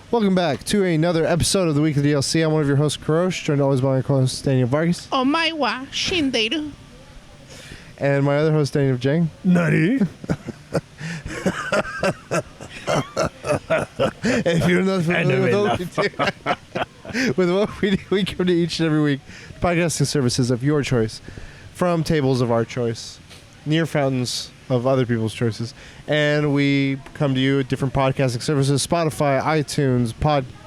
Welcome back to another episode of the Weekly DLC. I'm one of your hosts, Karosh, joined always by my co-host, Daniel Vargas. Oh my wa, Shinderu. And my other host, Daniel Jang. Nutty. If you're not familiar with what we do, we come to each and every week podcasting services of your choice, from tables of our choice, near fountains of other people's choices, and we come to you at different podcasting services: Spotify, iTunes,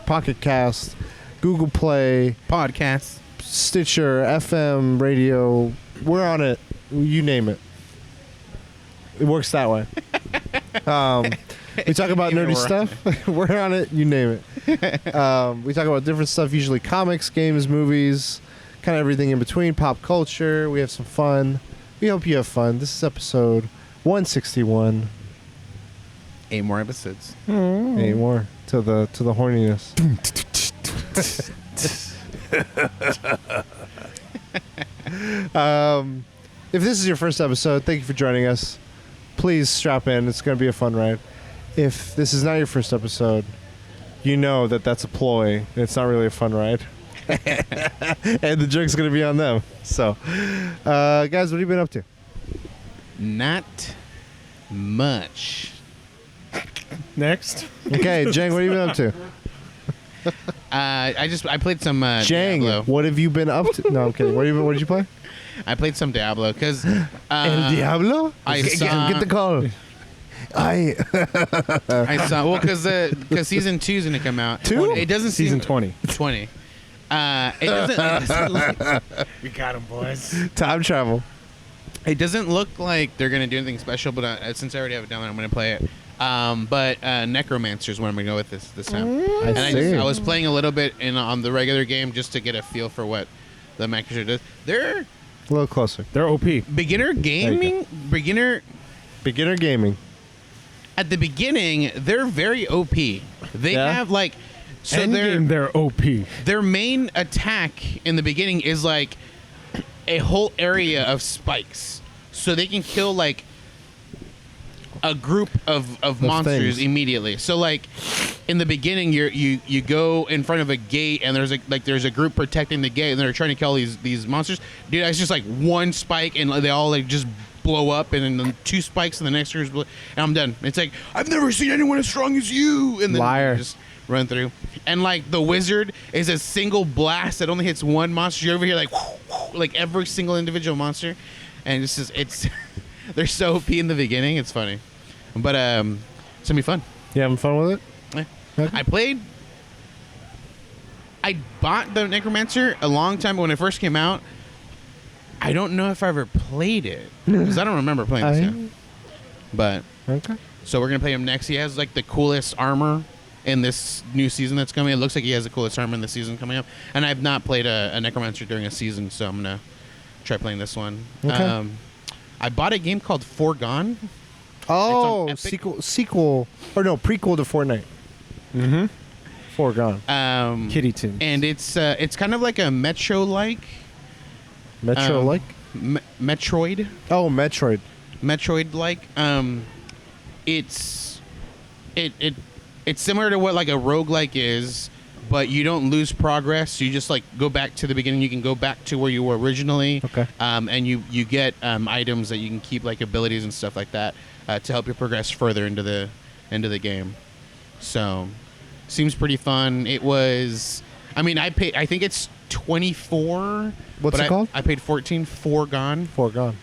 Pocket Cast, Google Play, Podcasts. Stitcher, FM, radio. We're on it. You name it. It works that way. We talk about nerdy stuff. We're on it. You name it. We talk about different stuff, usually comics, games, movies, kind of everything in between, pop culture. We have some fun. We hope you have fun. This is episode 161. 8 more episodes. 8 more to the horniness. If this is your first episode, thank you for joining us. Please strap in. It's going to be a fun ride. If this is not your first episode, you know that that's a ploy. And it's not really a fun ride. And the joke's going to be on them. So, guys, what have you been up to? Not much. Next. Okay, Jang, what have you been up to? I played some Jang, Diablo. what have you been up to? No, I'm kidding. What did you play? I played some Diablo because El Diablo? I saw. Get the call. I saw because season 2 is gonna come out. 2? It doesn't Season seem 20. 20. It doesn't. We got him, boys. Time travel. It doesn't look like they're gonna do anything special, but since I already have it down there, I'm gonna play it. But Necromancer is what I'm gonna go with this time. I was playing a little bit on the regular game just to get a feel for what the Necromancer does. They're A little closer. They're OP. beginner gaming. Beginner gaming. At the beginning, they're very OP. They have like so They're OP. their main attack in the beginning is like a whole area of spikes, so they can kill like a group of monsters things. immediately. So like in the beginning, you go in front of a gate and there's a group protecting the gate and they're trying to kill these monsters. Dude, it's just like one spike and they all like just blow up, and then 2 spikes and the next and I'm done. It's like, I've never seen anyone as strong as you, and then Liar. you just run through. And like the wizard is a single blast that only hits one monster. You're over here like every single individual monster, and it's they're so OP in the beginning. It's funny, but it's gonna be fun. You having fun with it? Yeah. Okay. I bought the Necromancer a long time ago when it first came out. I don't know if I ever played it because I don't remember playing this game. But Okay. so we're gonna play him next. He has like the coolest armor in this new season that's coming. It looks like he has the coolest armor in the season coming up. And I've not played a Necromancer during a season, so I'm gonna try playing this one. Okay. I bought a game called Foregone. Oh, It's on Epic. sequel, or no, prequel to Fortnite. Mm-hmm. Foregone. Kitty tunes. And it's kind of like a Metro-like. Metro-like? Metroid. Oh, Metroid. Metroid-like. It's similar to what like a roguelike is, but you don't lose progress. You just like go back to the beginning. You can go back to where you were originally. Okay. And you get items that you can keep, like abilities and stuff like that, to help you progress further into the game. So, seems pretty fun. It was. I mean, I think it's 24. What's it called? I paid 14. Foregone. Foregone.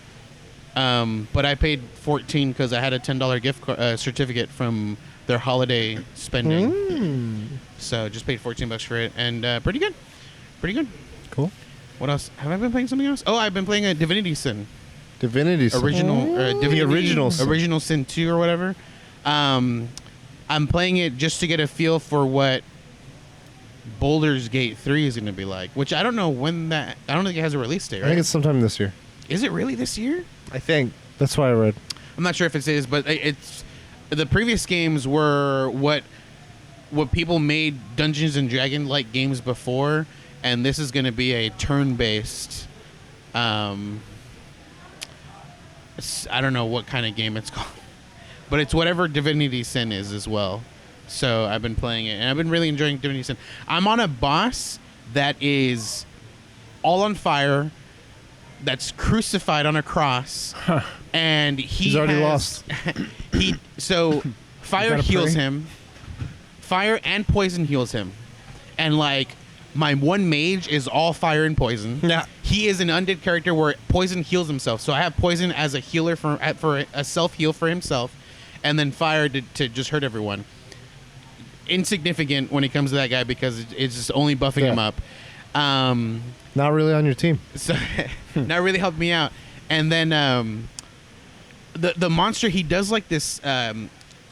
But I paid 14 because I had a $10 gift certificate from their holiday spending. So just paid $14 for it, and pretty good. Cool. What else? Have I been playing something else? Oh, I've been playing a Divinity Sin. Divinity Sin. Divinity, original Sin. Original Sin 2 or whatever. I'm playing it just to get a feel for what Baldur's Gate 3 is going to be like, which I don't know when that. I don't think it has a release date, right? I think it's sometime this year. Is it really this year? I think. That's what I read. I'm not sure if it is, but it's the previous games were what people made Dungeons and Dragons like games before, and this is going to be a turn-based. I don't know what kind of game it's called, but it's whatever Divinity Sin is as well. So I've been playing it, and I've been really enjoying Divinity Sin. I'm on a boss that is all on fire, that's crucified on a cross, and He's already lost. Fire gotta heals pray. him. Fire and poison heals him, and like my one mage is all fire and poison. Yeah. He is an undead character where poison heals himself. So I have poison as a healer for a self heal for himself, and then fire to just hurt everyone. Insignificant when it comes to that guy because it's just only buffing him up. Not really on your team. So that really helped me out. And then the monster, he does like this.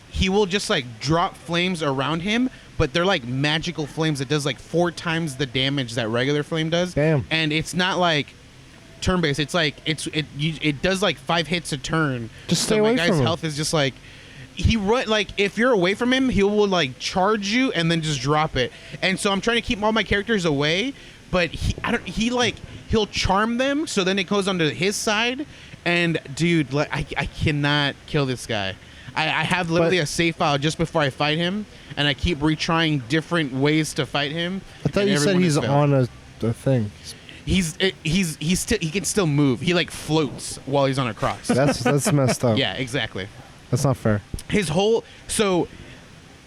He will just like drop flames around him, but they're like magical flames that does like 4 times the damage that regular flame does. Damn. And it's not like turn based. It's like it does like 5 hits a turn. Just So stay my away guy's from him. health is just like he run like if you're away from him, he will like charge you and then just drop it. And so I'm trying to keep all my characters away, but he'll charm them, so then it goes onto his side. And dude, like I cannot kill this guy. I have literally a save file just before I fight him, and I keep retrying different ways to fight him. I thought and you said everyone he's has failed. on a thing. He can still move. He like floats while he's on a cross. That's messed up. Yeah, exactly. That's not fair. His whole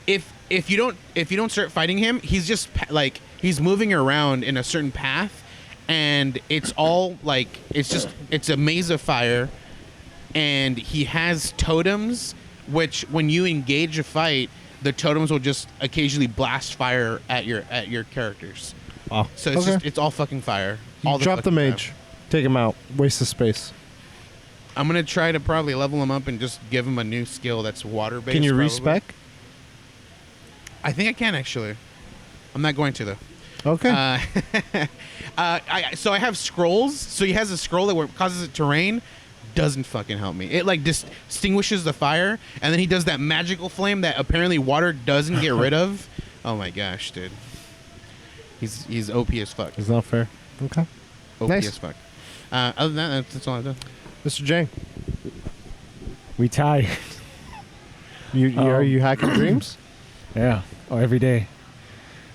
if you don't start fighting him, he's just like he's moving around in a certain path, and it's all like it's a maze of fire, and he has totems, which when you engage a fight, the totems will just occasionally blast fire at your characters. Wow. So it's just it's all fucking fire. All Drop the fucking mage. time. Take him out. Waste of space. I'm gonna try to probably level him up and just give him a new skill that's water based. Can you probably. respec? I think I can actually. I'm not going to though. Okay. So I have scrolls. So he has a scroll that causes it to rain. Doesn't fucking help me. It like distinguishes the fire, and then he does that magical flame that apparently water doesn't get rid of. Oh my gosh, dude. He's OP as fuck. It's not fair. Okay. OP Nice. as fuck. Other than that, that's all I've done. Mr. Jang, We tied. are you hacking dreams? Yeah. Oh, every day.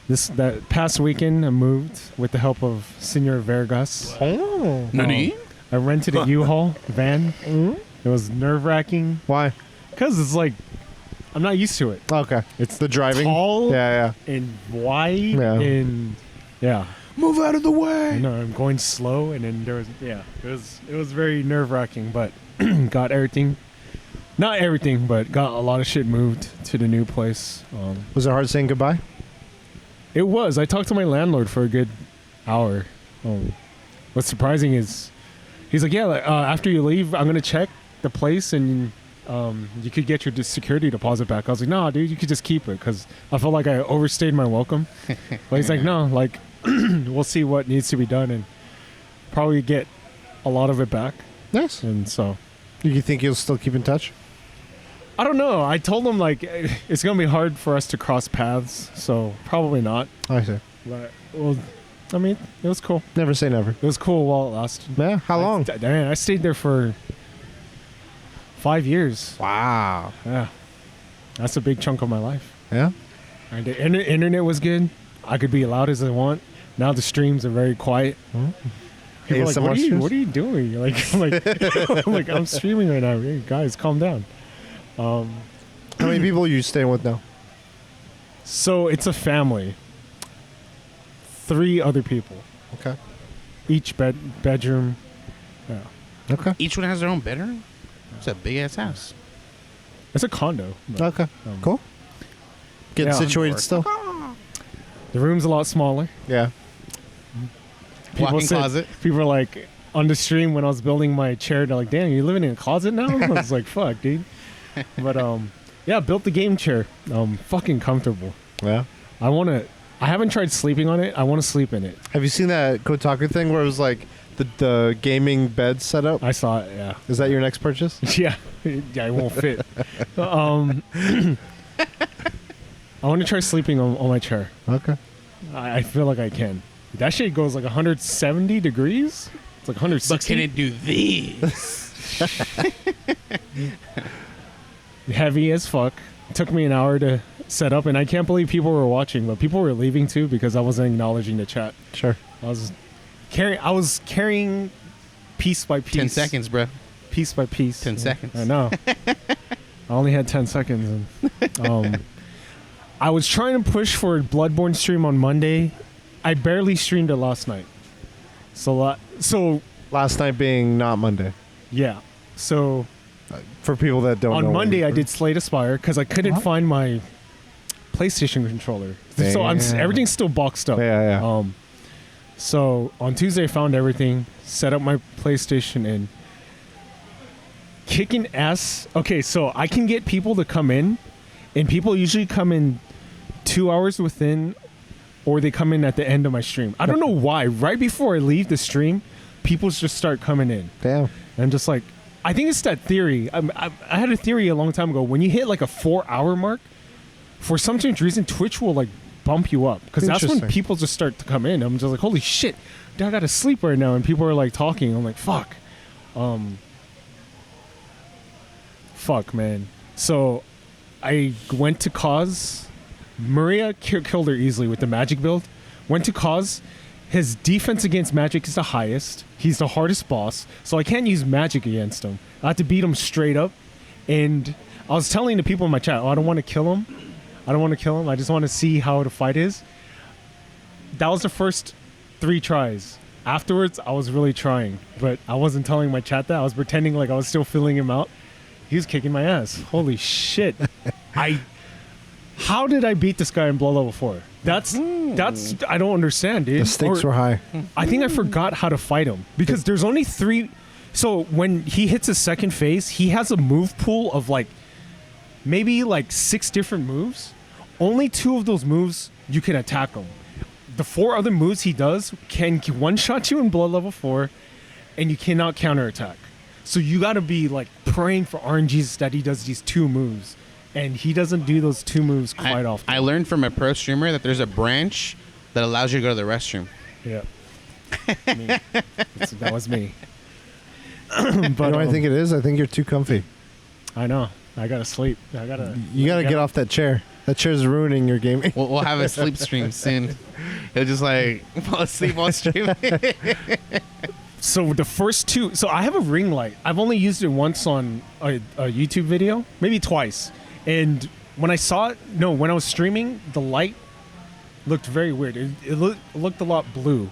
That past weekend, I moved with the help of Senor Vergas. Oh. Nani? I rented a U-Haul van. Mhm. It was nerve-wracking Why? because it's like I'm not used to it. Okay. It's the driving. Tall Yeah, and wide Yeah. and yeah. Move out of the I way. know I'm going slow, and then there was it was very nerve-wracking, but got everything. Not everything, but got a lot of shit moved to the new place. yeah. Was it hard saying goodbye? It was. I talked to my landlord for a good hour. What's surprising is he's like, yeah, after you leave, I'm going to check the place and you could get your security deposit back. I was like, no, dude, you could just keep it because I felt like I overstayed my welcome. But he's like, no, like, we'll see what needs to be done and probably get a lot of it back. Yes. And so, You think you'll still keep in touch? I don't know. I told him, like, it's going to be hard for us to cross paths, so probably not. I see. But, well, I mean, it was cool. Never say never. It was cool while it lasted. Yeah. How long? I stayed there for 5 years. Wow. Yeah. That's a big chunk of my life. Yeah. And the internet was good. I could be loud as I want. Now the streams are very quiet. People are like, ASMR what are you doing? You're like, I'm like, I'm streaming right now. Hey, guys, calm down. How many people are you staying with now? So it's a family. 3 other people. Okay. Each bedroom. Yeah. Okay. Each one has their own bedroom. It's a big ass house. It's a condo. but, Okay. Cool. Getting Yeah. situated still. The room's a lot smaller. Yeah. Walk-in closet. People are like, on the stream when I was building my chair, they're like, damn, you're living in a closet now? I was like, fuck, dude. But, yeah, built the game chair. Fucking comfortable. Yeah. I haven't tried sleeping on it. I want to sleep in it. Have you seen that Kotaku thing where it was like the gaming bed setup? I saw it, yeah. Is that your next purchase? Yeah. Yeah, it won't fit. I want to try sleeping on my chair. Okay. I feel like I can. That shit goes like 170 degrees. It's like 160. But can it do these? Heavy as fuck. It took me an hour to set up, and I can't believe people were watching, but people were leaving too because I wasn't acknowledging the chat. Sure. I was carrying piece by piece. 10 seconds, bro. Piece by piece. 10 seconds. I know. I only had 10 seconds. And, I was trying to push for a Bloodborne stream on Monday. I barely streamed it last night. So Last night being not Monday. yeah. So For people that don't know. on Monday, I what did Slay Aspire because I couldn't find my PlayStation controller. So Damn. everything's still boxed up. Yeah. So on Tuesday, I found everything, set up my PlayStation, and kicking ass. Okay, so I can get people to come in, and people usually come in 2 hours within, or they come in at the end of my stream. I don't know why. Right before I leave the stream, people just start coming in. Damn. And I'm just like, I think it's that theory. I had a theory a long time ago. When you hit like a 4 hour mark, for some strange reason, Twitch will like bump you up because that's when Interesting. people just start to come in. I'm just like, holy shit, dude, I gotta sleep right now, and people are like talking. I'm like, fuck, man. So I went to Cause. Maria killed her easily with the magic build. Went to Cause. His defense against magic is the highest. He's the hardest boss, so I can't use magic against him. I have to beat him straight up. And I was telling the people in my chat, oh, I don't want to kill him. I just want to see how the fight is. That was the first 3 tries. Afterwards, I was really trying, but I wasn't telling my chat that. I was pretending like I was still filling him out. He was kicking my ass. Holy shit. How did I beat this guy in Blood Level 4? That's I don't understand, dude. The stakes were high. I think I forgot how to fight him because there's only 3. So when he hits his second phase, he has a move pool of like maybe like 6 different moves. Only 2 of those moves you can attack him. The 4 other moves he does can one-shot you in Blood Level 4, and you cannot counterattack. So you got to be like praying for RNGs that he does these 2 moves, and he doesn't do those 2 moves quite often. I learned from a pro streamer that there's a branch that allows you to go to the restroom. Yeah. That was me. But You know what I think it is? I think you're too comfy. I know. I gotta sleep. You gotta get off that chair. That chair's ruining your gaming. We'll have a sleep stream soon. He'll just like fall asleep on stream. So the first 2. So I have a ring light. I've only used it once on a YouTube video, maybe twice. And when I saw it, when I was streaming, the light looked very weird. It looked a lot blue.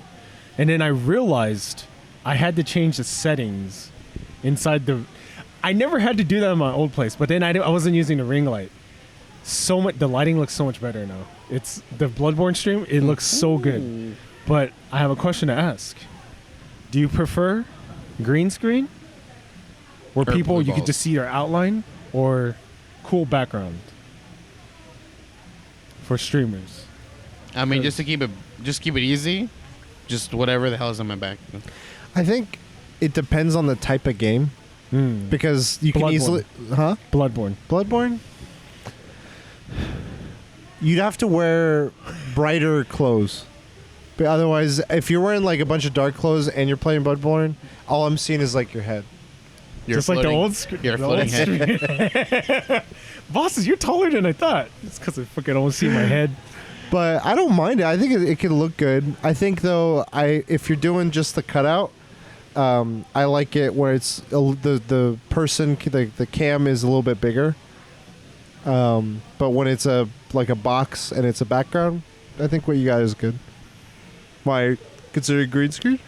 And then I realized I had to change the settings inside the... I never had to do that in my old place, but then I wasn't using the ring light. The lighting looks so much better now. It's the Bloodborne stream. It looks so good. But I have a question to ask. Do you prefer green screen, where Or people blue you can balls. just see their outline, or cool background for streamers? I mean, just to keep it easy, just whatever the hell is on my back. I think it depends on the type of game because you can Bloodborne. easily, Bloodborne. Bloodborne. You'd have to wear brighter clothes. But otherwise, if you're wearing like a bunch of dark clothes and you're playing Bloodborne, all I'm seeing is like your head. You're Just like the old screen. You're a floating head. Bosses, you're taller than I thought. It's because I fucking don't see my head. But I don't mind it. I think it can look good. I think though, if you're doing just the cutout, I like it where it's the person, the cam is a little bit bigger. But when it's like a box and it's a background, I think what you got is good. Why consider it green screen?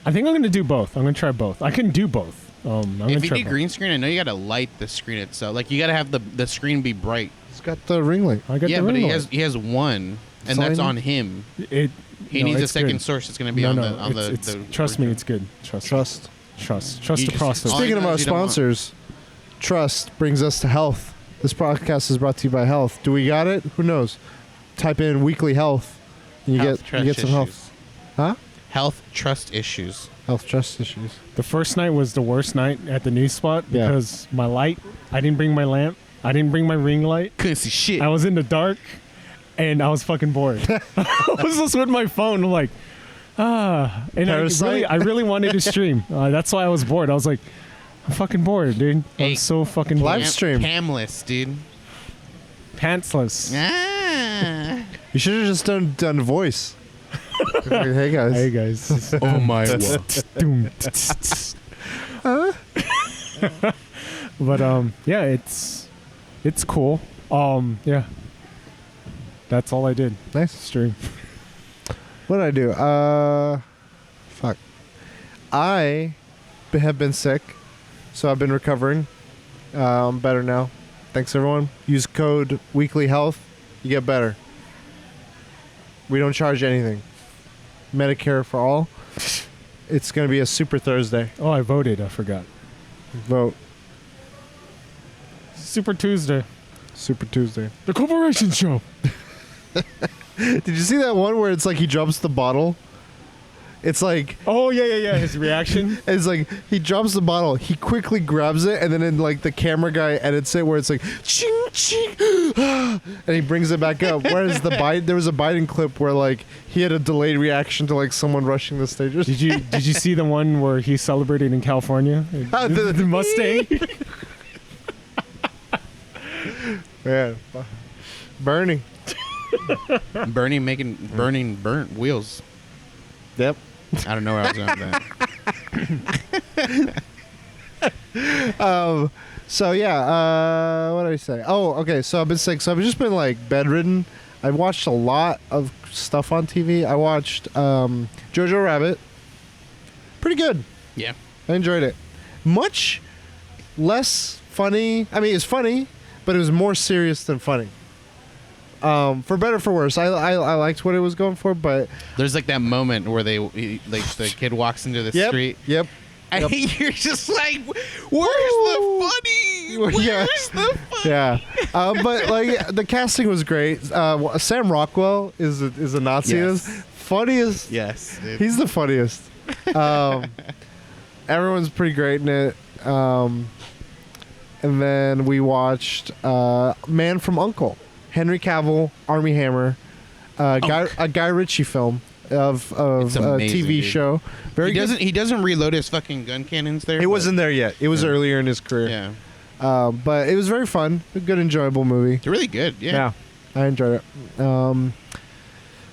I think I'm going to do both. I'm going to try both. I can do both. I'm gonna If you try do both. green screen, I know you got to light the screen itself. Like you got to have the screen be bright. It's got the ring light. I got Yeah, the but ring he light. has one, and Sign. that's on him. He He needs a second source. It's going to be on the Trust me, it's good. Trust You the just- process. all- Speaking of know our is you don't want- sponsors, trust brings us to health. This podcast is brought to you by Health. Do we got it? Who knows? Type in weekly health, and you Health get trust some health. issues. Huh? Health trust issues. Health trust issues. The first night was the worst night at the new spot Yeah. because my light, I didn't bring my lamp, I didn't bring my ring light. Couldn't see shit. I was in the dark, and I was fucking bored. I was just with my phone. I'm like, and Parasite? I really wanted to stream. That's why I was bored. I was like, I'm fucking bored, dude. Hey, I'm so fucking live bored. stream. Pamless, dude. pantsless. Ah. You should have just done voice. Like, hey guys. Hey guys. Oh my god. Doom. But yeah, it's cool. Yeah. That's all I did. Nice. Stream. What did I do? Fuck. I have been sick, so I've been recovering. I'm better now. Thanks everyone. Use code weeklyhealth. You get better. We don't charge anything. Medicare for all. It's going to be a super Thursday. Oh, I voted. I forgot. Vote. Super Tuesday. Super Tuesday. The Corporation Show. Did you see that one where it's like he drops the bottle? It's like Oh, yeah. His reaction. it's like he drops the bottle, he quickly grabs it, and then in like the camera guy edits it where it's like ching ching, and he brings it back up. Whereas there was a Biden clip where like he had a delayed reaction to like someone rushing the stages. Did you see the one where he celebrated in California? The Mustang. Yeah, Bernie. Burning burnt wheels. Yep. I don't know where I was going with that. So yeah, what did I say? Oh, okay. So I've been sick. So I've just been like bedridden. I watched a lot of stuff on TV. I watched Jojo Rabbit. Pretty good. Yeah. I enjoyed it. Much less funny. I mean, it's funny, but it was more serious than funny. For better or for worse, I liked what it was going for, but There's like that moment where the kid walks into the street. Yep. And you're just like, where's the funny? Where's the funny? Yeah. But like the casting was great. Sam Rockwell is a Nazi. Yes. Is funniest. Yes. Dude. He's the funniest. Everyone's pretty great in it. And then we watched Man from U.N.C.L.E. Henry Cavill, Armie Hammer, a Guy Ritchie film of It's a amazing, TV dude. show. Very good. He doesn't reload his fucking gun cannons there. It wasn't there yet. It was Yeah. earlier in his career. Yeah. But it was very fun. A good, enjoyable movie. It's really good. Yeah. I enjoyed it.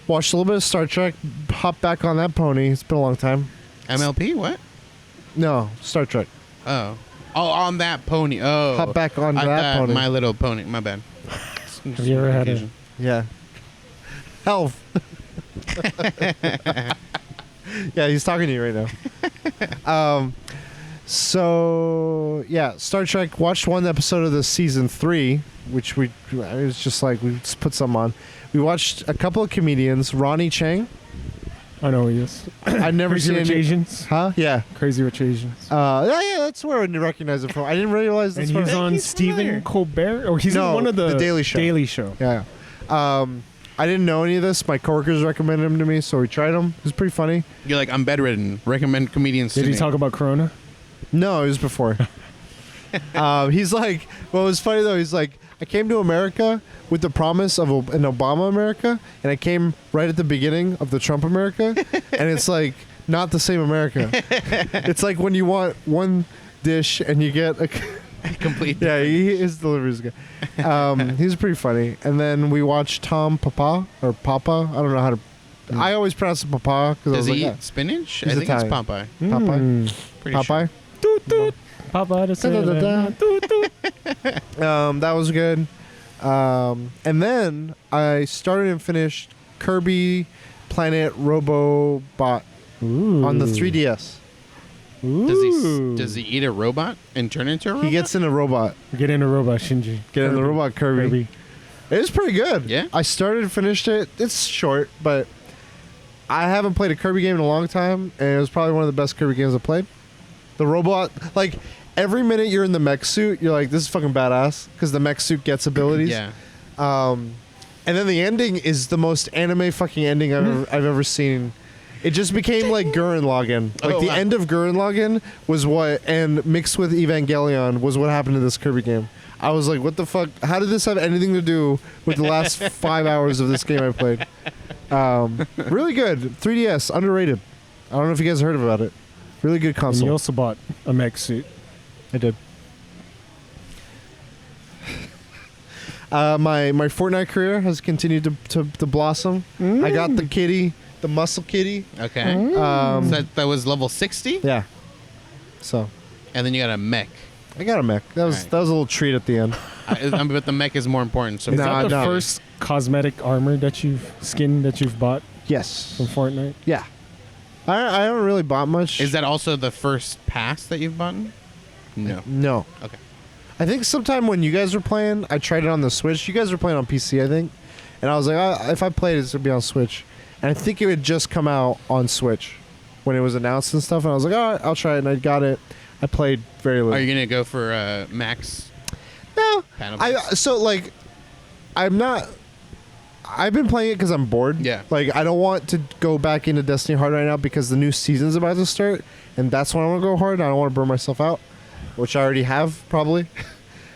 Watched a little bit of Star Trek. Hopped back on that pony. It's been a long time. MLP? What? No, Star Trek. Oh, on that pony. Oh. Hop back on I that thought pony. My Little Pony. My bad. Have you ever had a Yeah. Health. Yeah, he's talking to you right now. So yeah, Star Trek. Watched one episode of the season 3, which it was just like we just put some on. We watched a couple of comedians. Ronnie Chang. I know he is. I'd never Crazy seen Rich any. Asians. Huh? Yeah. Crazy Rich Asians. Yeah, that's where I recognize it from. I didn't realize that's And he was where. on He's Stephen familiar. Colbert, or he's No, in one of The Daily Show. Daily Show. Yeah. I didn't know any of this. My coworkers recommended him to me, so we tried him. It was pretty funny. You're like, I'm bedridden. Recommend comedians. Did to he me. talk about Corona? No, it was before. He's like, what was funny though, he's like, I came to America with the promise of an Obama America, and I came right at the beginning of the Trump America, and it's like not the same America. It's like when you want one dish and you get a complete? yeah, his delivery's good. He's pretty funny. And then we watched Tom Papa or Papa. I don't know how to. I always pronounce it Papa because I Does was he like, eat spinach? He's I think Italian. it's Popeye. Popeye. Mm. Pretty Popeye. Toot toot. Papa to say Da-da-da-da. that. Toot toot. That was good. And then I started and finished Kirby Planet Robobot on the 3DS. Ooh. Does he eat a robot and turn into a robot? He gets in a robot. Get in a robot, Shinji. Get in the robot Kirby. It was pretty good. Yeah? I started and finished it. It's short, but I haven't played a Kirby game in a long time, and it was probably one of the best Kirby games I've played. The robot, like, every minute you're in the mech suit, you're like, this is fucking badass, because the mech suit gets abilities. Yeah. And then the ending is the most anime fucking ending I've ever seen. It just became like Gurren Lagann. Like the wow. end of Gurren Lagann was what, and mixed with Evangelion was what happened to this Kirby game. I was like, what the fuck? How did this have anything to do with the last 5 hours of this game I played? Really good. 3DS, underrated. I don't know if you guys heard about it. Really good And console. you also bought a mech suit. I did. My Fortnite career has continued to blossom. I got the kitty, the muscle kitty. Okay. Um, So that was level 60, Yeah. So and then you got a mech. I got a mech. That was Alright. that was a little treat at the end. But the mech is more important. So Is Nah, that the no. first cosmetic armor that you've bought Yes. from Fortnite? Yeah. I haven't really bought much. is that also the first pass that you've bought? No. No. Okay. I think sometime when you guys were playing, I tried it on the Switch. You guys were playing on PC, I think. And I was like, if I played it, it's going to be on Switch. And I think it would just come out on Switch when it was announced and stuff. And I was like, all right, I'll try it. And I got it. I played very little. Are you gonna go for max? No. Panel I'm not. I've been playing it because I'm bored. Yeah. Like, I don't want to go back into Destiny hard right now because the new season's about to start. And that's when I want to go hard. I don't want to burn myself out, which I already have, probably.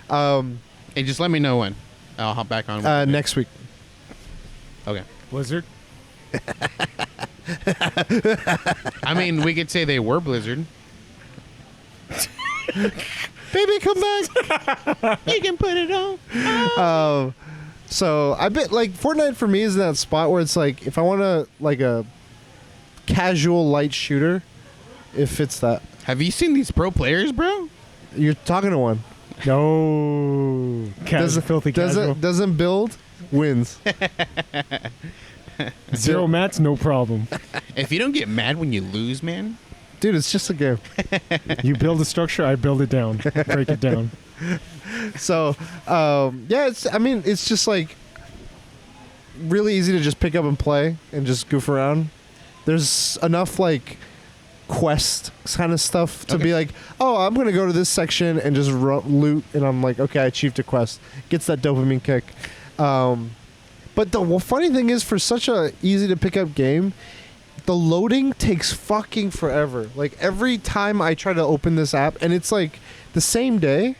Hey, just let me know when. I'll hop back on. Next week. Okay. Blizzard. I mean, we could say they were Blizzard. Baby, come back. You can put it on. So I bet like Fortnite for me is that spot where it's like if I want to like a casual light shooter, it fits that. Have you seen these pro players, bro? You're talking to one. No. Filthy casual. Doesn't build, wins. Zero mats, no problem. If you don't get mad when you lose, man. Dude, it's just a game. You build a structure, I build it down. Break it down. So, yeah, it's just like really easy to just pick up and play and just goof around. There's enough like quest kind of stuff to be like, oh, I'm gonna go to this section and just loot, and I'm like, okay, I achieved a quest. Gets that dopamine kick. But the funny thing is, for such a easy to pick up game, the loading takes fucking forever. Like every time I try to open this app, and it's like the same day,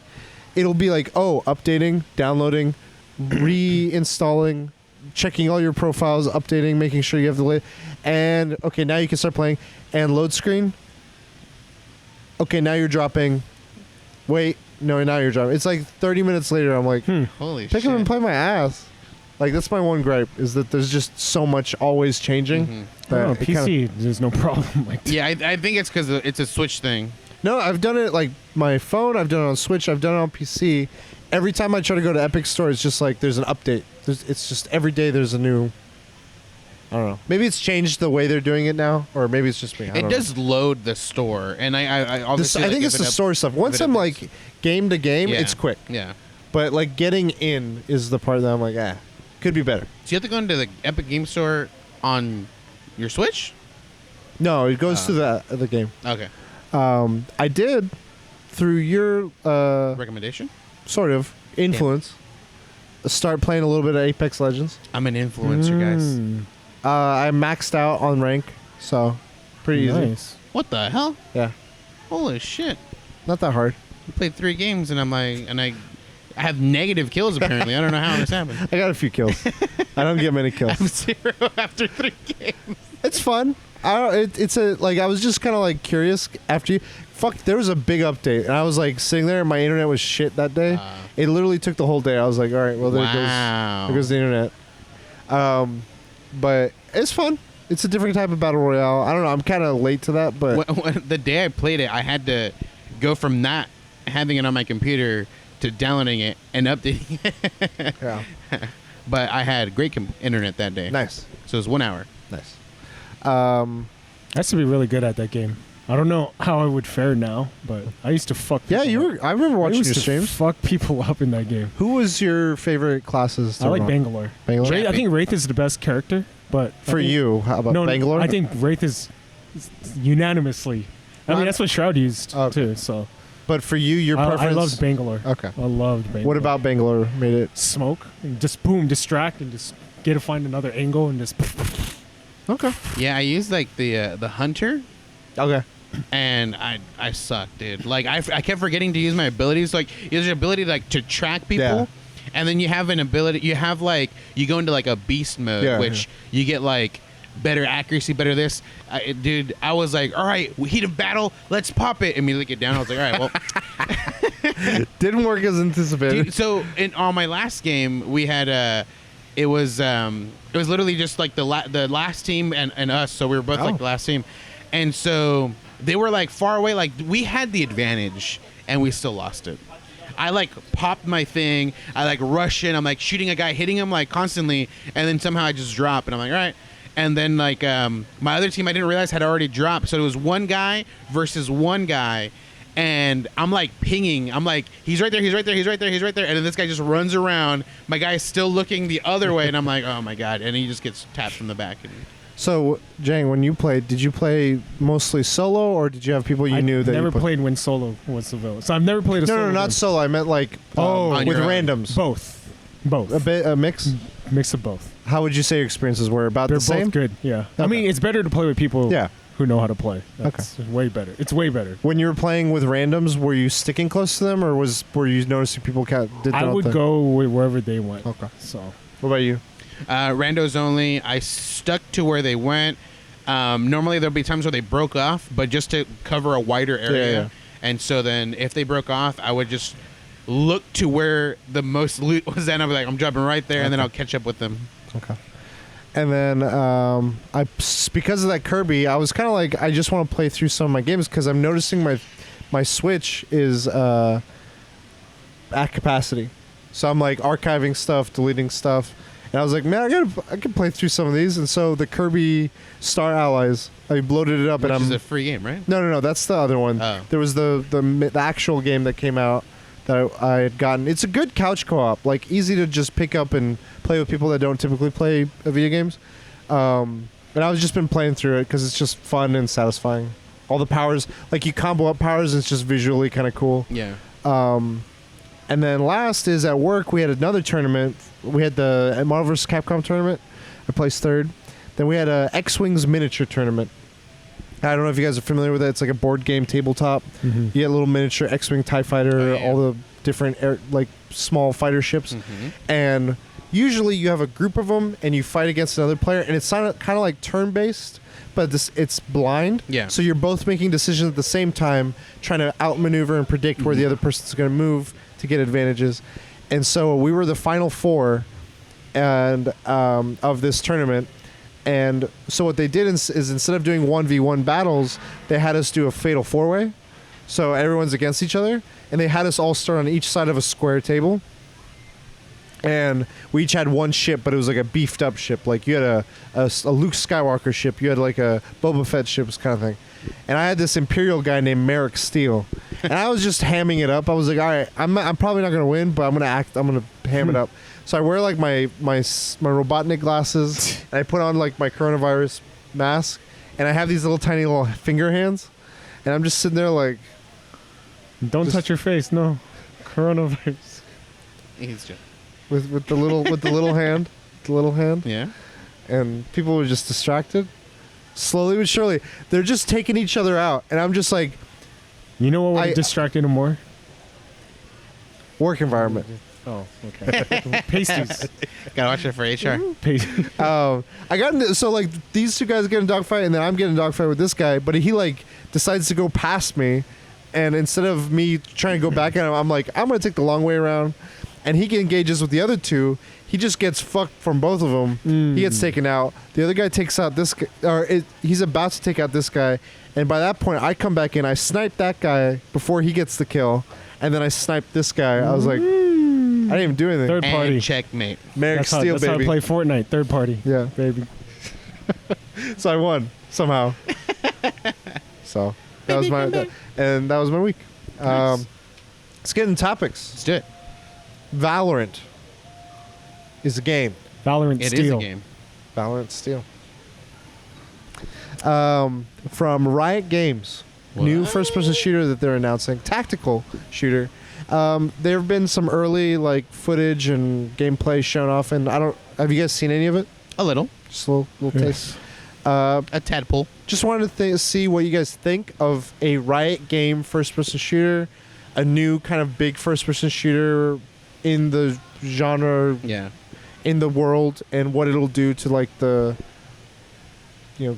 it'll be like, oh, updating, downloading, reinstalling, checking all your profiles, updating, making sure you have the and okay, now you can start playing, and load screen. Okay, now you're dropping. Wait, no, now you're dropping. It's like 30 minutes later. I'm like, Holy shit. pick up and play my ass. Like that's my one gripe is that there's just so much always changing. Mhm. That No, it PC, kinda- there's no problem like that. Yeah, I think it's because it's a Switch thing. No, I've done it like my phone. I've done it on Switch. I've done it on PC. Every time I try to go to Epic Store, it's just like there's an update. It's just every day there's a new. I don't know. Maybe it's changed the way they're doing it now, or maybe it's just me. I don't It know. does load the store, and I obviously I like, think if it's it the up- store stuff. if Once it I'm updates. like game to game, Yeah. it's quick. Yeah. But like getting in is the part that I'm like, could be better. So you have to go into the Epic Game Store on your Switch? No, it goes to the game. Okay. I did through your Recommendation? sort of influence. Start playing a little bit of Apex Legends. I'm an influencer, guys. Mm, I maxed out on rank, so pretty easy. nice. What the hell? Yeah, Holy shit. not that hard. We played 3 games, and I have negative kills, apparently. I don't know how this happened. I got a few kills. I don't get many kills. I'm 0 after 3 games. It's fun. It's a like I was just kind of like curious after you. Fuck, there was a big update, and I was like sitting there, and my internet was shit that day. It literally took the whole day. I was like, all right, well Wow. there goes the internet. But it's fun. It's a different type of battle royale. I don't know. I'm kind of late to that, but The day I played it, I had to go from not having it on my computer to downloading it and updating it. yeah, But I had great internet that day. nice, So it was 1 hour. nice. I used to be really good at that game. I don't know how I would fare now, but I used to fuck. Yeah, people you up. were. I remember I watching used your to streams. fuck people up in that game. Who was your favorite classes? I like Bangalore. Bangalore? I think Wraith is the best character, but I For think- you, how about no, Bangalore? I think Wraith is unanimously. I mean, that's what Shroud used Okay. too. So But for you, your I preference. loved Bangalore. Okay. I loved Bangalore. What about Bangalore made it? smoke? And just boom, distract, and just get to find another angle, and just. Okay. Yeah, I used like the hunter, Okay. and I sucked, dude. Like I kept forgetting to use my abilities. Like there's an ability like to track people, Yeah. and then you have an ability. You have like you go into like a beast mode, Yeah, which you get like better accuracy, better this. Dude, I was like, all right, heat of battle, let's pop it. Immediately get down. I was like, all right, well. Didn't work as anticipated. Dude, so on my last game, we had it was literally just like the last team and us. So we were both like the last team, and so they were like far away. Like we had the advantage, and we still lost it. I like popped my thing. I like rush in. I'm like shooting a guy, hitting him like constantly, and then somehow I just drop, and I'm like, all right. And then like my other team, I didn't realize had already dropped. So it was one guy versus one guy, and I'm like pinging. I'm like, he's right there, he's right there, he's right there, he's right there. And then this guy just runs around. My guy's still looking the other way, and I'm like, oh my god. And he just gets tapped from the back. So, Jang, when you played, did you play mostly solo, or did you have people you knew that never you played when solo was available. So I've never played a solo. No, not game. solo. I meant like on with your own. randoms. Both. A mix. Mix of both. How would you say your experiences were? About They're the same. both good. Yeah. I Okay. mean, it's better to play with people. Yeah. Who know how to play. That's way better. It's way better. When you were playing with randoms, were you sticking close to them, or were you noticing people did their I own would thing? go wherever they went. Okay. So What about you? Randos only. I stuck to where they went. Normally there'll be times where they broke off, but just to cover a wider area. Yeah. And so then if they broke off, I would just look to where the most loot was, and I'd be like, I'm jumping right there, and then I'll catch up with them. Okay. And then because of that Kirby, I was kind of like, I just want to play through some of my games because I'm noticing my Switch is at capacity. So I'm like archiving stuff, deleting stuff. And I was like, man, I can play through some of these. And so the Kirby Star Allies, I loaded it up, Which and is a free game, right? No, that's the other one. Oh. There was the actual game that came out that I had gotten. It's a good couch co-op, like easy to just pick up and play with people that don't typically play video games. And I've just been playing through it because it's just fun and satisfying. All the powers, like you combo up powers, and it's just visually kind of cool. Yeah. And then last is at work, we had another tournament. We had the Marvel vs. Capcom tournament. I placed third. Then we had a X-Wings miniature tournament. I don't know if you guys are familiar with it. It's like a board game tabletop. Mm-hmm. You get a little miniature X-Wing TIE fighter, all the different like small fighter ships. Mm-hmm. And usually you have a group of them and you fight against another player. And it's kind of like turn-based, but it's blind. Yeah. So you're both making decisions at the same time, trying to outmaneuver and predict where the other person's going to move to get advantages. And so we were the final four and of this tournament. And so what they did is instead of doing 1v1 battles, they had us do a fatal four-way. So everyone's against each other. And they had us all start on each side of a square table. And we each had one ship, but it was like a beefed up ship. Like you had a Luke Skywalker ship. You had like a Boba Fett ship kind of thing. And I had this Imperial guy named Merrick Steele. And I was just hamming it up. I was like, all right, I'm probably not going to win, but I'm going to ham it up. So I wear like my Robotnik glasses, and I put on like my coronavirus mask, and I have these tiny little finger hands, and I'm just sitting there like, don't touch your face. No, coronavirus. He's just with the little hand, yeah. and people were just distracted. Slowly but surely, they're just taking each other out, and I'm just like, You know what would have distracted him more? work environment. Oh, okay. Pasties. Gotta watch it for HR. Pasties. I got into, so like these two guys get in a dogfight, and then I'm getting in a dogfight with this guy, but he like decides to go past me, and instead of me trying to go back at him, I'm like, I'm gonna take the long way around, and he engages with the other two. He just gets fucked from both of them. He gets taken out. The other guy takes out this guy, he's about to take out this guy, and by that point, I come back in. I snipe that guy before he gets the kill, and then I snipe this guy. I was like, I didn't even do anything. Third party. And checkmate. Merrick Steele, that's how I baby. play Fortnite. Third party. Yeah. Baby. So I won somehow. So that was my week. Nice. Let's get into topics. Let's do it. Valorant is a game. Valorant It Steel. is a game. Valorant Steel. From Riot Games, new first-person shooter that they're announcing, tactical shooter. There have been some early like footage and gameplay shown off, and have you guys seen any of it? A little. Just a little taste. A tadpole. Just wanted to see what you guys think of a Riot game first-person shooter, a new kind of big first-person shooter in the genre, Yeah. in the world, and what it'll do to like the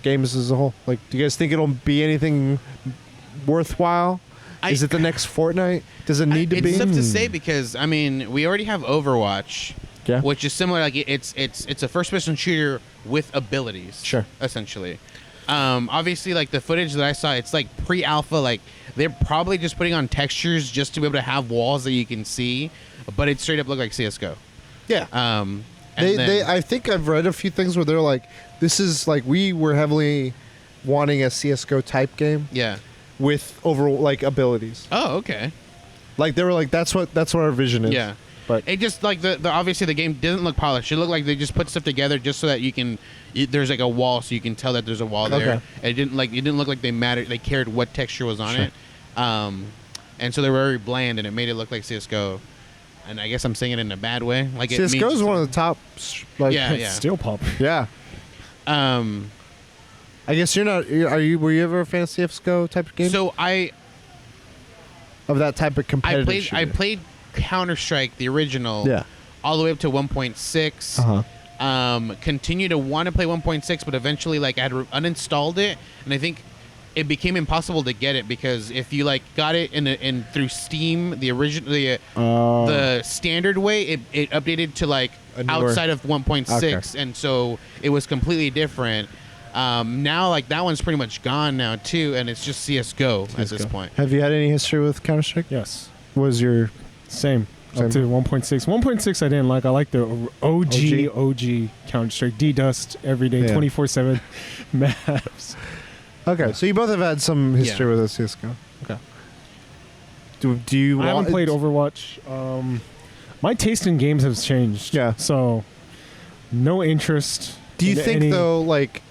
games as a whole. Like, do you guys think it'll be anything worthwhile? Is it the next Fortnite? Does it need to be? It's tough to say because I mean we already have Overwatch, Yeah. which is similar. Like it's a first-person shooter with abilities. Sure. Essentially, obviously, like the footage that I saw, it's like pre-alpha. Like they're probably just putting on textures just to be able to have walls that you can see, but it straight up looked like CS:GO. Yeah. And then- I think I've read a few things where they're like, this is like we were heavily wanting a CS:GO type game yeah. with abilities. Oh, okay. Like they were like, that's what our vision is. Yeah. But It just like the obviously the game didn't look polished. It looked like they just put stuff together just so that you can. There's like a wall, so you can tell that there's a wall there. Okay. It didn't look like they cared what texture was on Sure. it. And so they were very bland, and it made it look like CS:GO. And I guess I'm saying it in a bad way. Like it CS:GO is means- one of the top. Like, Yeah. It's still popular. yeah. Um. I guess you're not. Were you ever a fan of CS:GO type of game? So Of that type of competitive. I shooter? played Counter-Strike the original. Yeah. All the way up to 1.6. Uh-huh. Continue to want to play 1.6, but eventually like I had uninstalled it, and I think it became impossible to get it because if you like got it in through Steam, the original the standard way, it updated to like A newer- outside of 1.6, Okay. and so it was completely different. Now like that one's pretty much gone now too, and it's just CS:GO at this point. Have you had any history with Counter-Strike? Yes. What was your Same. Same. Up to 1.6. 1.6 I didn't like. I like the OG Counter-Strike. D-Dust every day, Yeah. 24/7 maps. Okay, so you both have had some history with the CS:GO. Okay. Do you? I haven't want- played Overwatch. My taste in games has changed. Yeah. So, no interest. Do you in think any- though, like,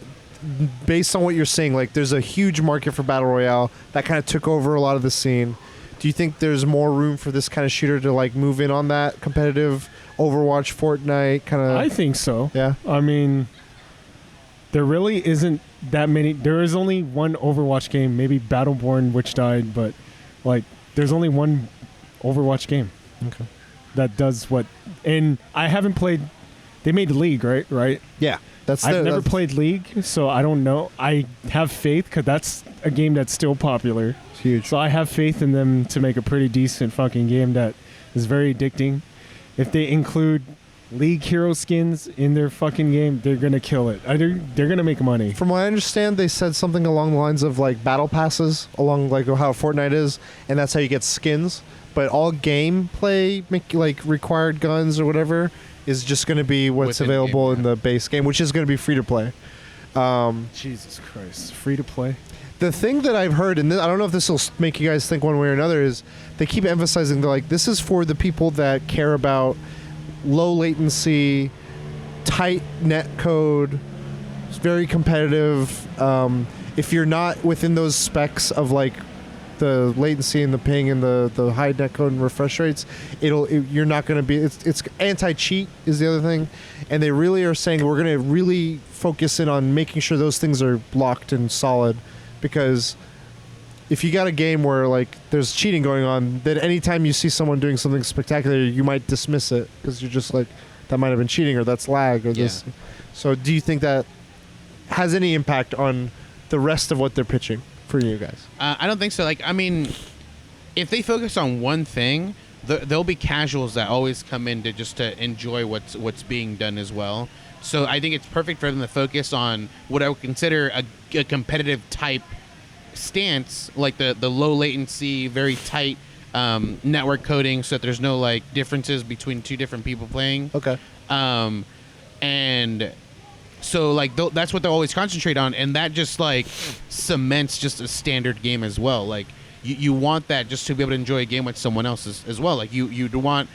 based on what you're saying, like, there's a huge market for battle royale that kind of took over a lot of the scene? Do you think there's more room for this kind of shooter to like move in on that competitive Overwatch, Fortnite kind of? I think so. Yeah. I mean, there really isn't that many. There is only one Overwatch game, maybe Battleborn, which died, but like, there's only one Overwatch game Okay. that does what. And I haven't played. They made League, right? Right. Yeah. That's I've never that's played League, so I don't know. I have faith because that's a game that's still popular. huge. So I have faith in them to make a pretty decent fucking game that is very addicting. If they include League hero skins in their fucking game, they're gonna kill it. They're gonna make money. From what I understand, they said something along the lines of like battle passes, along like how Fortnite is, and that's how you get skins. But all gameplay, like required guns or whatever, is just going to be what's Within available game, in yeah. the base game, which is going to be free to play. Jesus Christ, free to play. The thing that I've heard, and I don't know if this will make you guys think one way or another, is they keep emphasizing they're like, this is for the people that care about low latency, tight net code, it's very competitive. If you're not within those specs of like the latency and the ping and the high net code and refresh rates, you're not going to be. It's anti-cheat is the other thing, and they really are saying we're going to really focus in on making sure those things are locked and solid, because if you got a game where like there's cheating going on, then anytime you see someone doing something spectacular, you might dismiss it because you're just like, that might have been cheating or that's lag or this. So do you think that has any impact on the rest of what they're pitching for you guys? I don't think so. Like, I mean, if they focus on one thing, there'll be casuals that always come in to enjoy what's being done as well. So I think it's perfect for them to focus on what I would consider a competitive type stance, like the low latency, very tight network coding, so that there's no like differences between two different people playing. Okay. And so like that's what they'll always concentrate on, and that just like cements just a standard game as well. Like you want that just to be able to enjoy a game with someone else as well. Like you wouldn't want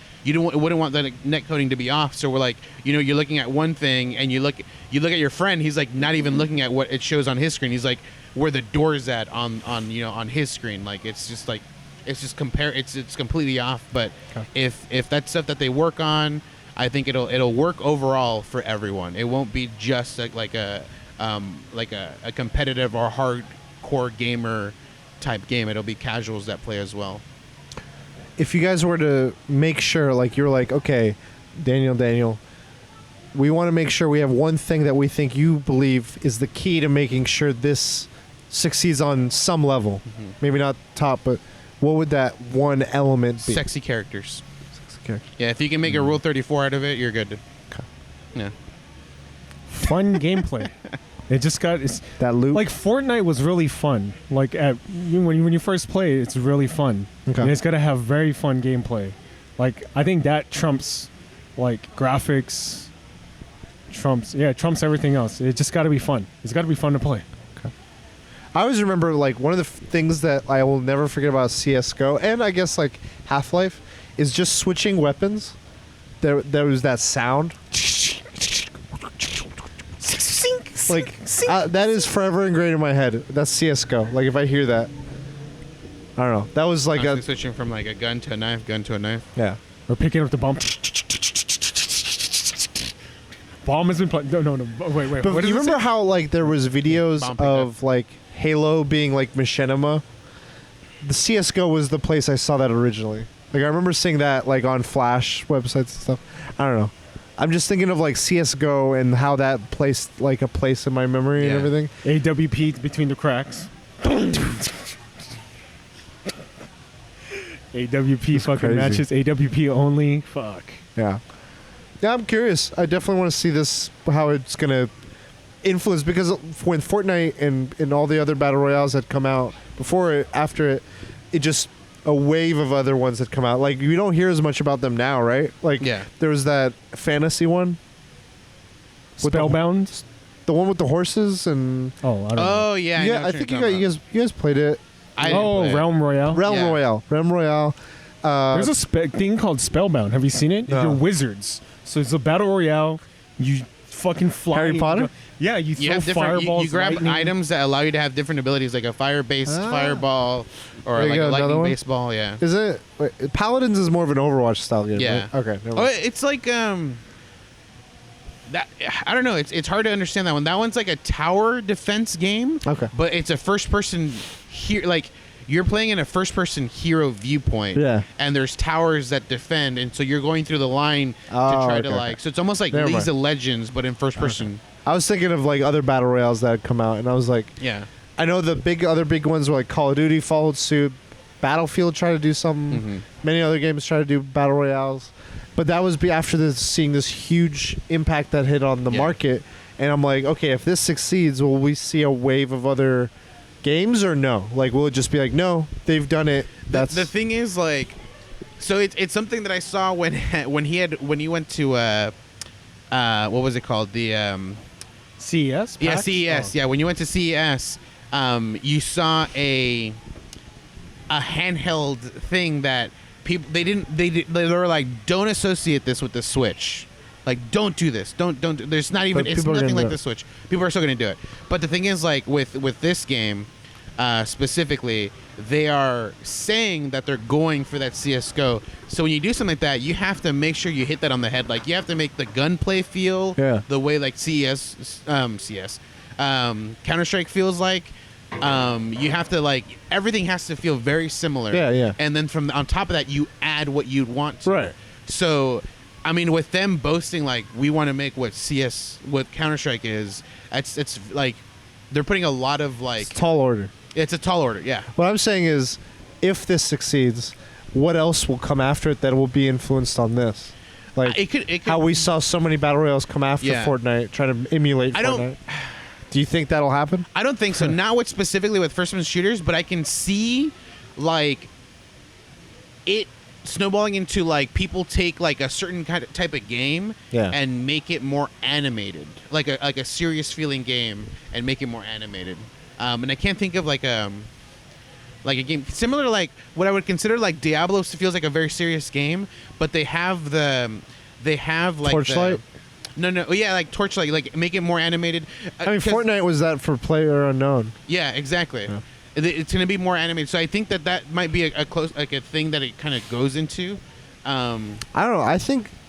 the net coding to be off. So we're like, you're looking at one thing and you look at your friend. He's like not even looking at what it shows on his screen. He's like where the door's at on his screen. Like it's just like it's completely off. But Okay. if that's stuff that they work on, I think it'll work overall for everyone. It won't be just like a competitive or hardcore gamer type game. It'll be casuals that play as well. If you guys were to make sure, like you're like, okay, Daniel, we want to make sure we have one thing that we think you believe is the key to making sure this succeeds on some level. Mm-hmm. Maybe not top, but what would that one element be? Sexy characters. Okay. Yeah, if you can make a Rule 34 out of it, you're good. Okay. Yeah. Fun gameplay. It just got That loop. like Fortnite was really fun. Like when you first play, it's really fun. Okay. And it's got to have very fun gameplay. Like I think that trumps like graphics. Trumps everything else. It just got to be fun. It's got to be fun to play. I always remember like one of the things that I will never forget about CS:GO, and I guess like Half-Life, is just switching weapons. There was that sound. Like that is forever ingrained in my head. That's CS:GO. Like if I hear that, I don't know. That was like Honestly, switching from like a gun to a knife, yeah. Or picking up the bomb. Bomb has been playing. No. Wait. But What you does it remember say? how like there was videos Bomb pickup. of like Halo being like machinima? The CS:GO was the place I saw that originally. Like I remember seeing that like on Flash websites and stuff. I don't know. I'm just thinking of like CS:GO and how that placed like a place in my memory and Yeah. everything. AWP between the cracks. AWP fucking crazy. matches. AWP only. Fuck. Yeah. Yeah, I'm curious. I definitely want to see this, how it's going to influence, because when Fortnite and all the other battle royales had come out before it, after it, it just a wave of other ones had come out. Like you don't hear as much about them now, right? Like Yeah. there was that fantasy one. With Spellbound. The one with the horses and Oh, I don't know. Oh yeah. I know yeah, what I think you're you talking guys played it. about. I didn't Oh, play it. Realm Royale. Realm Royale. There's a thing called Spellbound. Have you seen it? No. You're wizards. So it's a battle royale. You fucking fly. Harry Potter? Yeah, you You throw have different. fireballs. You grab lightning. items that allow you to have different abilities, like a fire-based Ah. fireball, or There you like go, a another one? lightning-based ball. Yeah. Is it Paladins is more of an Overwatch style game, Yeah. right? Okay. never Oh, mind. it's like that. I don't know. It's hard to understand that one. That one's like a tower defense game. Okay. But it's a first-person here. Like you're playing in a first-person hero viewpoint. Yeah. And there's towers that defend, and so you're going through the line Oh, to try okay, to okay. like. So it's almost like Never League mind. of Legends, but in first person. I was thinking of like other battle royales that had come out, and I was like, Yeah. I know the other big ones were like Call of Duty followed suit, Battlefield tried to do something, Mm-hmm. many other games tried to do battle royales, but that was after seeing this huge impact that hit on the Yeah. market, and I'm like, okay, if this succeeds, will we see a wave of other games or no? Like, will it just be like, no, they've done it? That's The thing is, like, so it's something that I saw when when he went to what was it called, the CES. yeah, PAX? CES. Oh. Yeah, when you went to CES, you saw a handheld thing that people they were like, don't associate this with the Switch. Like, don't do this. Don't. There's not even. But It's people are nothing gonna like do the it. Switch. People are still going to do it. But the thing is, like with this game, specifically, they are saying that they're going for that CS:GO. So when you do something like that, you have to make sure you hit that on the head. Like you have to make the gunplay feel the way like Counter-Strike feels like. You have to like everything has to feel very similar. Yeah. And then on top of that, you add what you'd want to. Right. So, I mean, with them boasting like we want to make what Counter-Strike is, it's like they're putting a lot of like it's tall order. it's a tall order. Yeah. What I'm saying is, if this succeeds, what else will come after it that will be influenced on this? Like It could how we saw so many battle royales come after Yeah. Fortnite, trying to emulate I Fortnite. don't- Do you think that'll happen? I don't think so. Not with specifically with first-person shooters, but I can see like it snowballing into like people take like a certain kind of type of game and make it more animated, like a serious feeling game, and make it more animated. And I can't think of like a game similar to like what I would consider like Diablo feels like a very serious game, but they have like Torchlight? No, yeah, like Torchlight, like make it more animated. I mean, 'Cause- Fortnite was that for player unknown. yeah, exactly. Yeah. It's going to be more animated, so I think that might be a close like a thing that it kind of goes into. I don't know.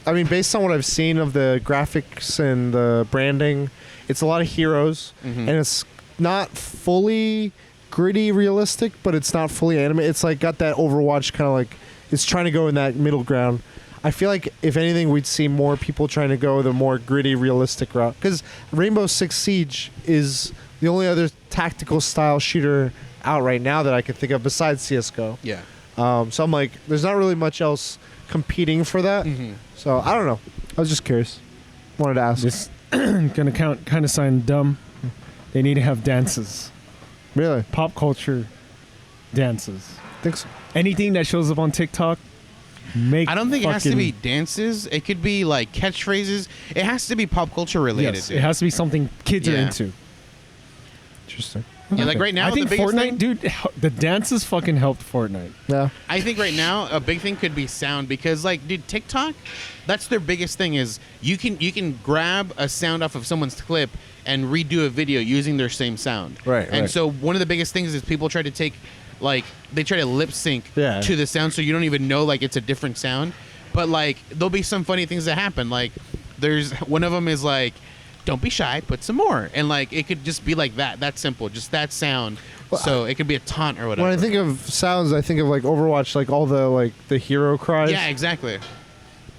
I mean, based on what I've seen of the graphics and the branding, it's a lot of heroes, and it's not fully gritty realistic, but it's not fully animated. It's like got that Overwatch kind of like it's trying to go in that middle ground. I feel like if anything, we'd see more people trying to go the more gritty, realistic route. Because Rainbow Six Siege is the only other tactical style shooter out right now that I can think of besides CS:GO. Yeah. So I'm like, there's not really much else competing for that. So I don't know. I was just curious. Wanted to ask. This gonna kind of sound dumb. They need to have dances, Really? pop culture dances. Think so? Anything that shows up on TikTok, make. I don't think it has to fucking- be dances. It could be like catchphrases. It has to be pop culture related. Yes, it has to be something kids are Yeah. into. Interesting. Yeah, like right now, I think the biggest Fortnite, thing, dude, the dances fucking helped Fortnite. Yeah. I think right now a big thing could be sound because like dude TikTok, that's their biggest thing is you can grab a sound off of someone's clip and redo a video using their same sound. Right, And right. so one of the biggest things is people try to take like they try to lip sync Yeah. to the sound so you don't even know like it's a different sound. But like there'll be some funny things that happen. Like there's one of them is like don't be shy, put some more. And like it could just be like that simple, just that sound. So it could be a taunt or whatever. When I think of sounds, I think of like Overwatch, like all the hero cries. yeah, exactly.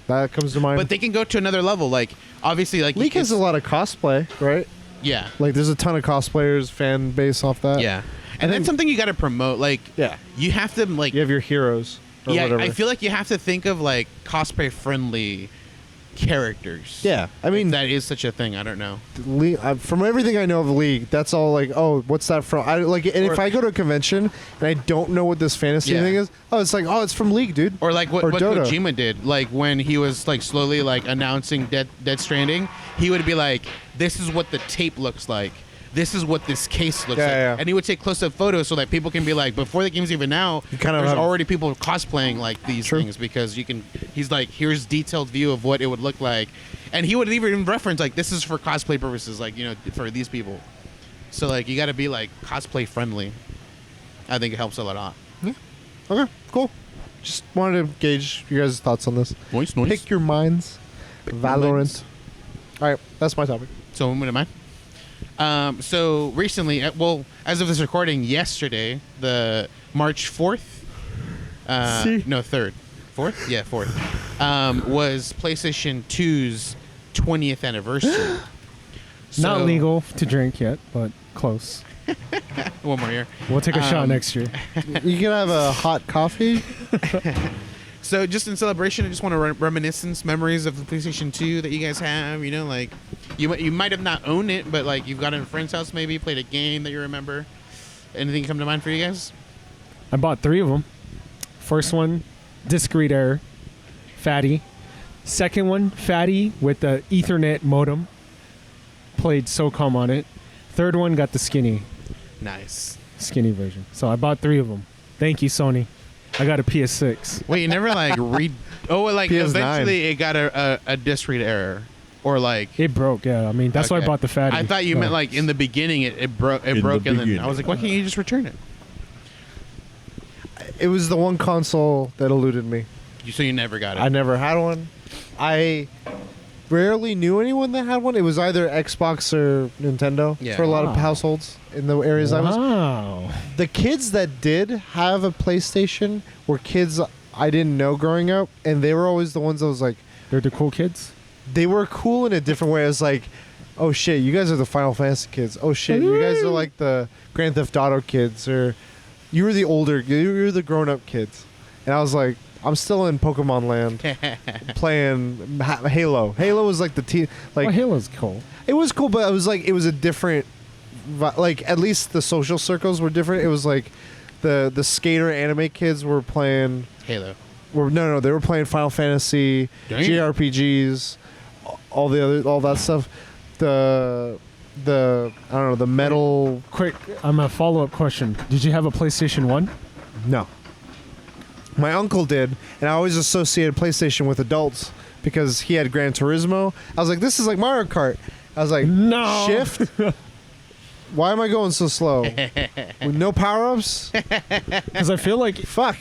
That comes to mind. But they can go to another level. Like obviously, like League has a lot of cosplay, right? yeah, Like there's a ton of cosplayers, fan base off that. yeah, I and think- that's something you got to promote. Like Yeah. you have to like You have your heroes or yeah. whatever. I feel like you have to think of like cosplay friendly characters. Yeah, I mean- if that is such a thing. I don't know. From everything I know of League, that's all like, oh, what's that from? I like, and if Or- I go to a convention and I don't know what this fantasy Yeah. thing is, oh, it's like, oh, it's from League, dude. Or like what Dota. Kojima did, like when he was like slowly like announcing Dead Stranding, he would be like, "This is what the tape looks like. This is what this case looks Yeah, like," yeah. and he would take close-up photos so that people can be like, before the game's even out, You kind of there's have- already people cosplaying like these True. things because you can. He's like, "Here's detailed view of what it would look like," and he would even reference like, "This is for cosplay purposes, like for these people." So like, you got to be like cosplay friendly. I think it helps a lot. Okay, cool. Just wanted to gauge you guys' thoughts on this. Nice. Pick your minds. Valorant. All right, that's my topic. So what am I? So recently, well, as of this recording, yesterday, the March 4th, See? no, 3rd, 4th? Yeah, 4th, was PlayStation 2's 20th anniversary. Not So- legal to drink yet, but close. One more year. We'll take a shot next year. You can have a hot coffee. So just in celebration, I just want to reminiscence memories of the PlayStation 2 that you guys have. You know, like you might have not owned it, but like you've got it in a friend's house, maybe played a game that you remember. Anything come to mind for you guys? I bought 3 of them. First one, discrete error, fatty. Second one, fatty with the Ethernet modem. Played SOCOM on it. Third one got the skinny Nice. version. So I bought 3 of them. Thank you, Sony. I got a PS6. Wait, you never like read? Oh, like PS9. eventually it got a disk read error, or like It broke. Yeah, I mean that's why I Okay. bought the fatty. I thought you No. meant like in the beginning it broke and then I was like, why can't you just return it? It was the one console that eluded me. So you never got it. I never had one. I rarely knew anyone that had one. It was either Xbox or Nintendo Yeah. for a lot of Wow. households in the areas I was. Wow. The kids that did have a PlayStation were kids I didn't know growing up, and they were always the ones that was like, They're the cool kids. they were cool in a different way. It was like, oh shit, you guys are the Final Fantasy kids. Oh shit, you guys are like the Grand Theft Auto kids, or you were the older, you were the grown-up kids. And I was like, I'm still in Pokemon Land playing Halo. Halo was like the teen, like Well, Halo's cool. it was cool, but it was like it was a different, like at least the social circles were different. It was like the skater anime kids were playing. Halo. No, they were playing Final Fantasy, Damn. JRPGs, all that stuff. The I don't know, the metal. Quick, I'm a follow-up question. Did you have a PlayStation 1? No. My uncle did, and I always associated PlayStation with adults because he had Gran Turismo. I was like, this is like Mario Kart. I was like, No. shift. Why am I going so slow? With no power-ups? Because I feel like, Fuck.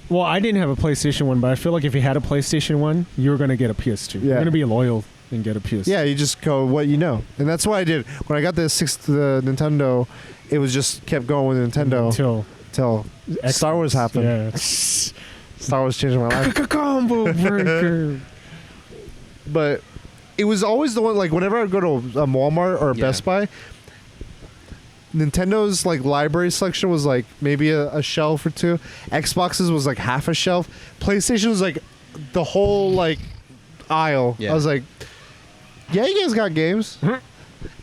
well, I didn't have a PlayStation 1, but I feel like if you had a PlayStation 1, you were going to get a PS2. Yeah. You're going to be loyal and get a PS2. Yeah, you just go what you know, and that's what I did when I got the Nintendo. It was just kept going with Nintendo Until till Star Wars happened. Yeah. Star Wars changed my life, Combo breaker. but it was always the one. Like whenever I would go to a Walmart or a Yeah. Best Buy, Nintendo's like library selection was like maybe a shelf or two. Xbox's was like half a shelf. PlayStation was like the whole like aisle. Yeah. I was like, yeah, you guys got games.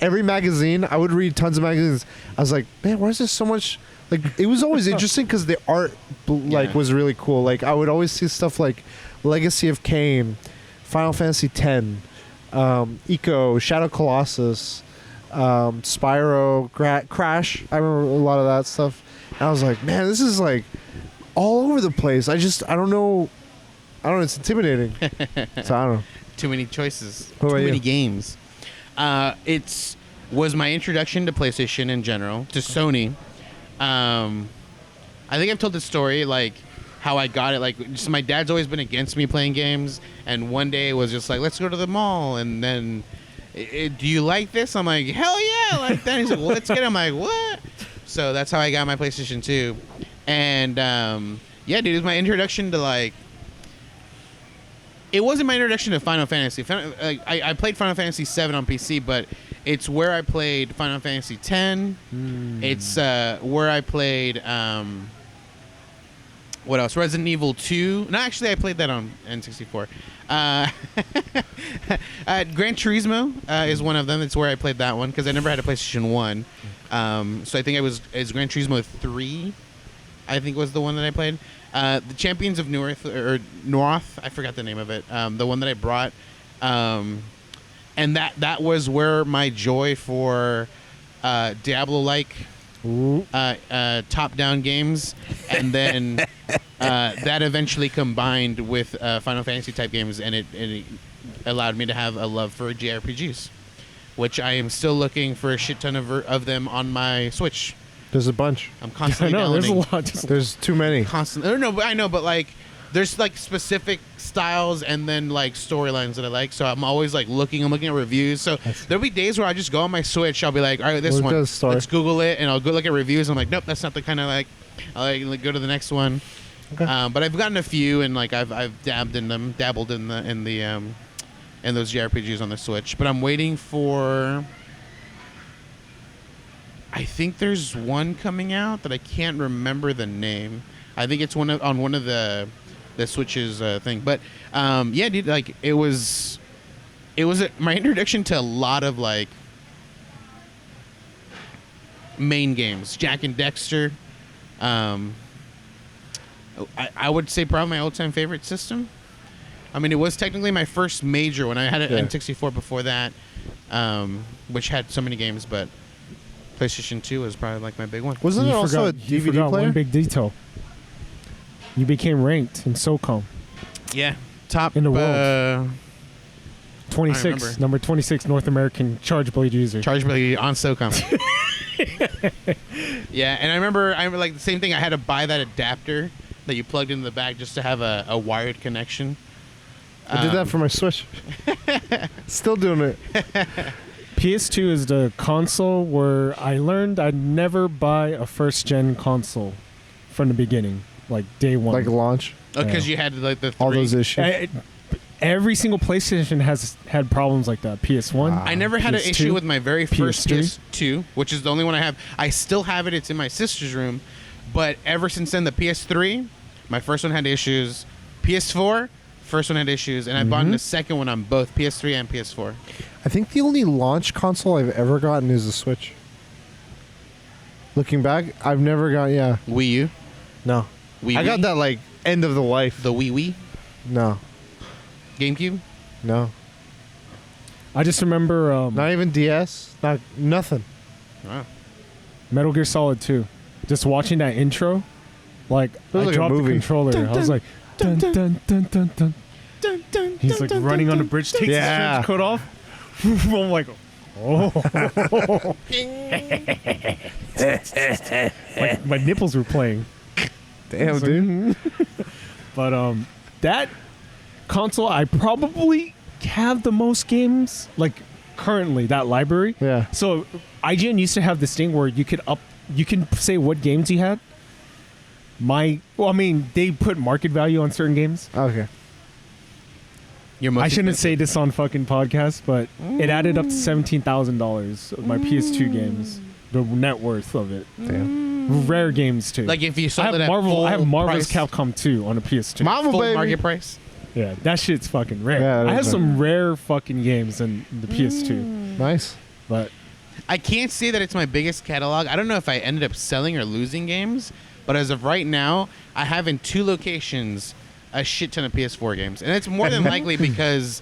Every magazine, I would read tons of magazines. I was like, man, why is there so much? Like, it was always interesting because the art like was really cool. Like, I would always see stuff like Legacy of Kain, Final Fantasy X, Eco, Shadow Colossus, Spyro, Crash. I remember a lot of that stuff. And I was like, man, this is like all over the place. I don't know. It's intimidating. So I don't know. Too many choices. What Too about many you? games. It's was my introduction to PlayStation in general, to Sony. I think I've told the story, like, how I got it. Like, just my dad's always been against me playing games, and one day it was just like, let's go to the mall, and then, do you like this? I'm like, hell yeah, I like that. He's like, well, let's get it. I'm like, what? So that's how I got my PlayStation 2. And, yeah, dude, it was my introduction to, like, it wasn't my introduction to Final Fantasy. I played Final Fantasy 7 on PC, but it's where I played Final Fantasy 10. It's where I played what else? Resident Evil 2. No, actually, I played that on N64. Gran Turismo is one of them. It's where I played that one because I never had a PlayStation 1. So I think it's Gran Turismo 3. I think was the one that I played. The Champions of North, I forgot the name of it. The one that I brought, and that was where my joy for Diablo-like top-down games, and then that eventually combined with Final Fantasy type games, and it allowed me to have a love for JRPGs, which I am still looking for a shit ton of them on my Switch. There's a bunch. I'm constantly I know, there's a downloading. lot. There's too many. Constantly. No, but I know, but like, there's like specific styles and then like storylines that I like. So I'm always like looking. I'm looking at reviews. So there'll be days where I just go on my Switch. I'll be like, all right, this What one. does story? Let's Google it, and I'll go look at reviews. I'm like, nope, that's not the kind of like. I'll like go to the next one. Okay. But I've gotten a few, and like I've dabbled in those JRPGs on the Switch. But I'm waiting for. I think there's one coming out that I can't remember the name. I think it's on one of the Switch's thing. But yeah, dude, like it was my introduction to a lot of like main games. Jak and Dexter. I would say probably my all-time favorite system. I mean, it was technically my first major when I had an N64 before that, which had so many games, but PlayStation 2 was probably like my big one. Wasn't You there also a you DVD forgot player? one big detail. You became ranked in SOCOM. Yeah, top In the world. 26, remember. number 26 North American Charge Blade user. Charge Blade on SOCOM. Yeah, and I remember like the same thing. I had to buy that adapter that you plugged into the back just to have a wired connection. I did that for my Switch. Still doing it. PS2 is the console where I learned I'd never buy a first-gen console from the beginning, like day one. Like launch. Oh, because you had like the All three. those issues. Every single PlayStation has had problems like that. PS1. Wow. I never had an PS2, issue with my very first PS3. PS2, which is the only one I have. I still have it. It's in my sister's room. But ever since then, the PS3, my first one had issues. PS4, first one had issues. And I bought the second one on both PS3 and PS4. I think the only launch console I've ever gotten is the Switch. Looking back, I've never got, Wii U. No. Wii I got Wii? that, like, end of the life. The Wii. No. GameCube. No. I just remember Not even DS. Nothing. Wow. Metal Gear Solid 2. Just watching that intro, like, was I like a dropped the movie. controller. I was like, dun dun dun dun dun. He's like running on the bridge, takes his trench coat off. I'm like, oh. Like, my nipples were playing. Damn, It's like, dude. But that console, I probably have the most games, like currently, that library. Yeah. So IGN used to have this thing where you can say what games you had. They put market value on certain games. Okay. Your most I shouldn't expensive- say this on fucking podcast, but it added up to $17,000 of my PS2 games. the net worth of it. Damn. Rare games too. Like if you I sold have it at Marvel. I have full Marvel's price, Capcom 2 on a PS2. Marvel, full baby. market price. Yeah, that shit's fucking rare. Yeah, that I have is some rare fucking games in the PS2, Nice. but I can't say that it's my biggest catalog. I don't know if I ended up selling or losing games, but as of right now, I have in 2 locations a shit ton of PS4 games, and it's more than likely because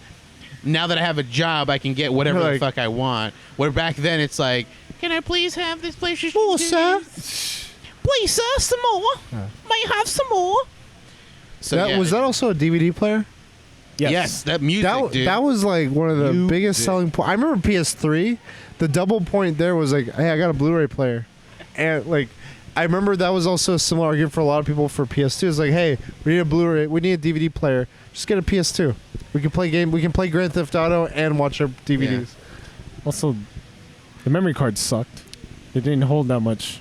now that I have a job, I can get whatever the Like- fuck I want. Where back then it's like, can I please have this PlayStation? Oh, 2? sir. Please, sir, some more. Might have some more. So That yeah, was that also a DVD player? Yes, that music, That dude. that was like one of the You biggest did. selling points. I remember PS3. The double point there was like, hey, I got a Blu-ray player, and like, I remember that was also a similar argument for a lot of people for PS2. It's like, hey, we need a Blu-ray, we need a DVD player. Just get a PS2. We can play Grand Theft Auto and watch our DVDs. also the memory card sucked. It didn't hold that much.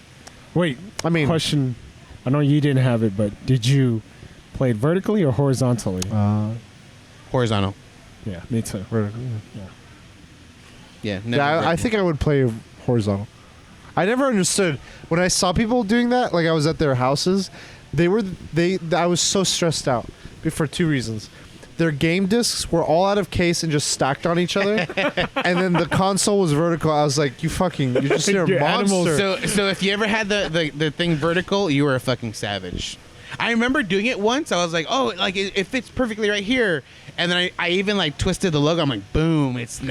Wait, I mean, question. I know you didn't have it, but did you play it vertically or horizontally? horizontal. Yeah, me too. Yeah, never Yeah, I vertical. think I would play horizontal. I never understood when I saw people doing that. Like I was at their houses, I was so stressed out for 2 reasons. Their game discs were all out of case and just stacked on each other, and then the console was vertical. I was like, you're just a You're animals. monster. So if you ever had the thing vertical, you were a fucking savage. I remember doing it once. I was like, oh, like it fits perfectly right here. And then I even like twisted the logo. I'm like, boom! It's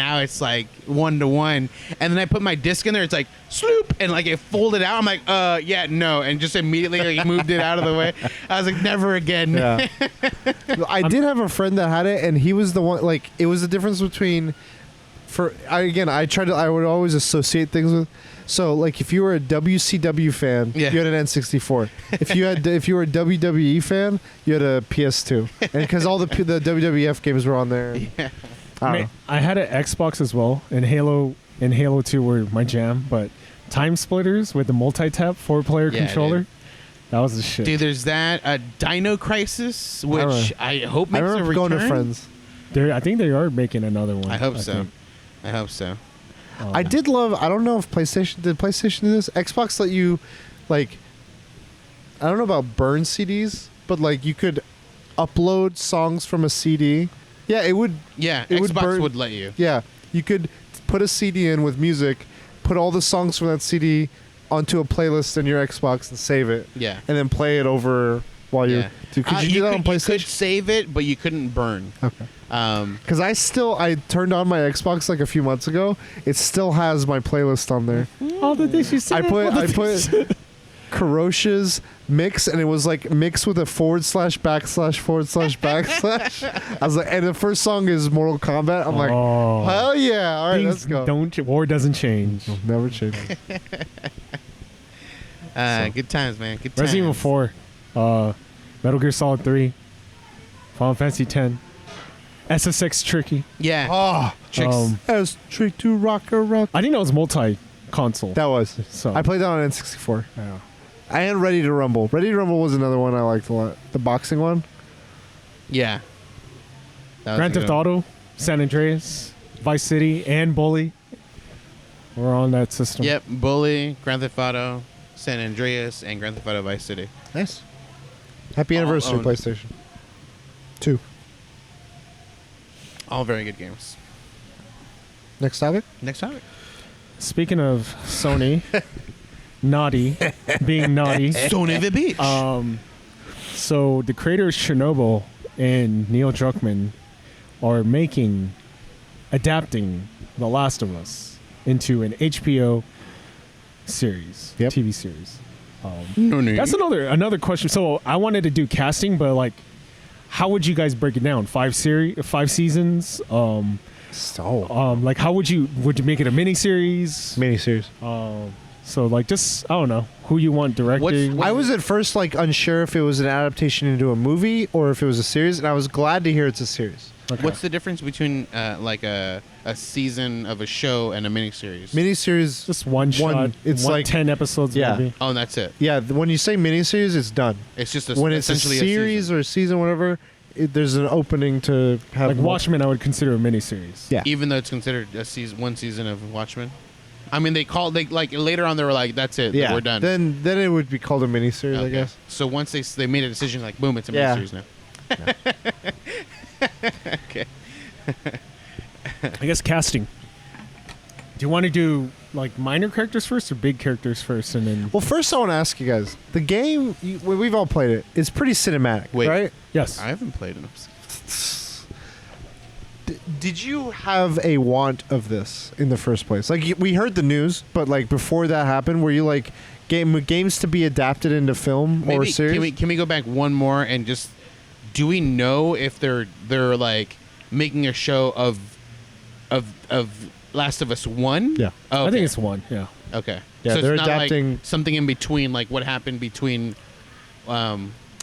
like 1-to-1. And then I put my disc in there. It's like sloop, and like it folded out. I'm like, yeah, no, and just immediately like, moved it out of the way. I was like, never again. Yeah. I did have a friend that had it, and he was the one. Like, it was the difference between. I would always associate things with. So, like, if you were a WCW fan, Yeah. you had an N64. If you were a WWE fan, you had a PS2, and because all the WWF games were on there. Yeah. I don't know. I had an Xbox as well, and Halo 2 were my jam. But Time Splitters with the multi-tap 4-player Yeah, controller, dude. that was the shit. Dude, there's that Dino Crisis, which I hope I makes a remember return. going to friends. I think they are making another one. I hope so. think. I hope so. I did love. I don't know if PlayStation did this. Xbox let you, like, I don't know about burn CDs, but like you could upload songs from a CD. Yeah, it would. Yeah, It Xbox would burn- would let you. Yeah, you could put a CD in with music, put all the songs from that CD onto a playlist in your Xbox and save it, Yeah. and then play it over while Yeah. Could you do that on You could PlayStation? save it, but you couldn't burn. Okay. Um, Because I turned on my Xbox like a few months ago. It still has my playlist on there. All the things you said. I put Karosha's mix, and it was like mix with a / / / / I was like, and the first song is Mortal Kombat. I'm like, Oh. hell yeah! All right, Things let's go. War doesn't change. Never change. Good times, man. Good times. Resident Evil 4, Metal Gear Solid 3, Final Fantasy 10, SSX Tricky. Yeah. Oh, Tricks. as trick to rock around. I think that was multi-console. That was. So I played that on N64. yeah. And Ready to Rumble. Ready to Rumble was another one I liked a lot. The boxing one. Yeah. That was Grand a Theft good one. Auto, San Andreas, Vice City, and Bully. We're on that system. Yep. Bully, Grand Theft Auto, San Andreas, and Grand Theft Auto Vice City. Nice. Happy All anniversary, owned. PlayStation 2. All very good games. Next topic. Next topic. Speaking of Sony, naughty, being naughty. Stone the Beach. So the creators Chernobyl and Neil Druckmann are adapting The Last of Us into an HBO series, Yep. TV series. no. That's another question. So I wanted to do casting, but like, how would you guys break it down? 5 seasons. Like, how would you make it a miniseries? Miniseries. So like, just I don't know who you want directing. What- I was at first like unsure if it was an adaptation into a movie or if it was a series, and I was glad to hear it's a series. Okay. What's the difference between like a season of a show and a miniseries? Miniseries. just one shot? It's like 10 episodes. Yeah. Maybe. Oh, and that's it. Yeah, when you say miniseries, it's done. It's just a, When it's a essentially series season. or a season, whatever, there's an opening to have Like Watchmen, I would consider a miniseries. Yeah. Even though it's considered one season of Watchmen. I mean, they like later on they were like, that's it, Yeah, we're done. Then it would be called a miniseries, I guess. So once they made a decision, like boom, it's a Yeah. miniseries now. Okay. I guess casting. Do you want to do like minor characters first or big characters first, and then? Well, first I want to ask you guys: the game we've all played it. It's pretty cinematic, Wait. right? Yes. I haven't played enough. Did you have a want of this in the first place? Like we heard the news, but like before that happened, were you like games to be adapted into film or series? Can we go back one more and just do we know if they're like making a show of Last of Us 1? Yeah. Oh, I think okay. it's one. Yeah. Okay. Yeah, so they're it's not adapting- like something in between, like what happened between.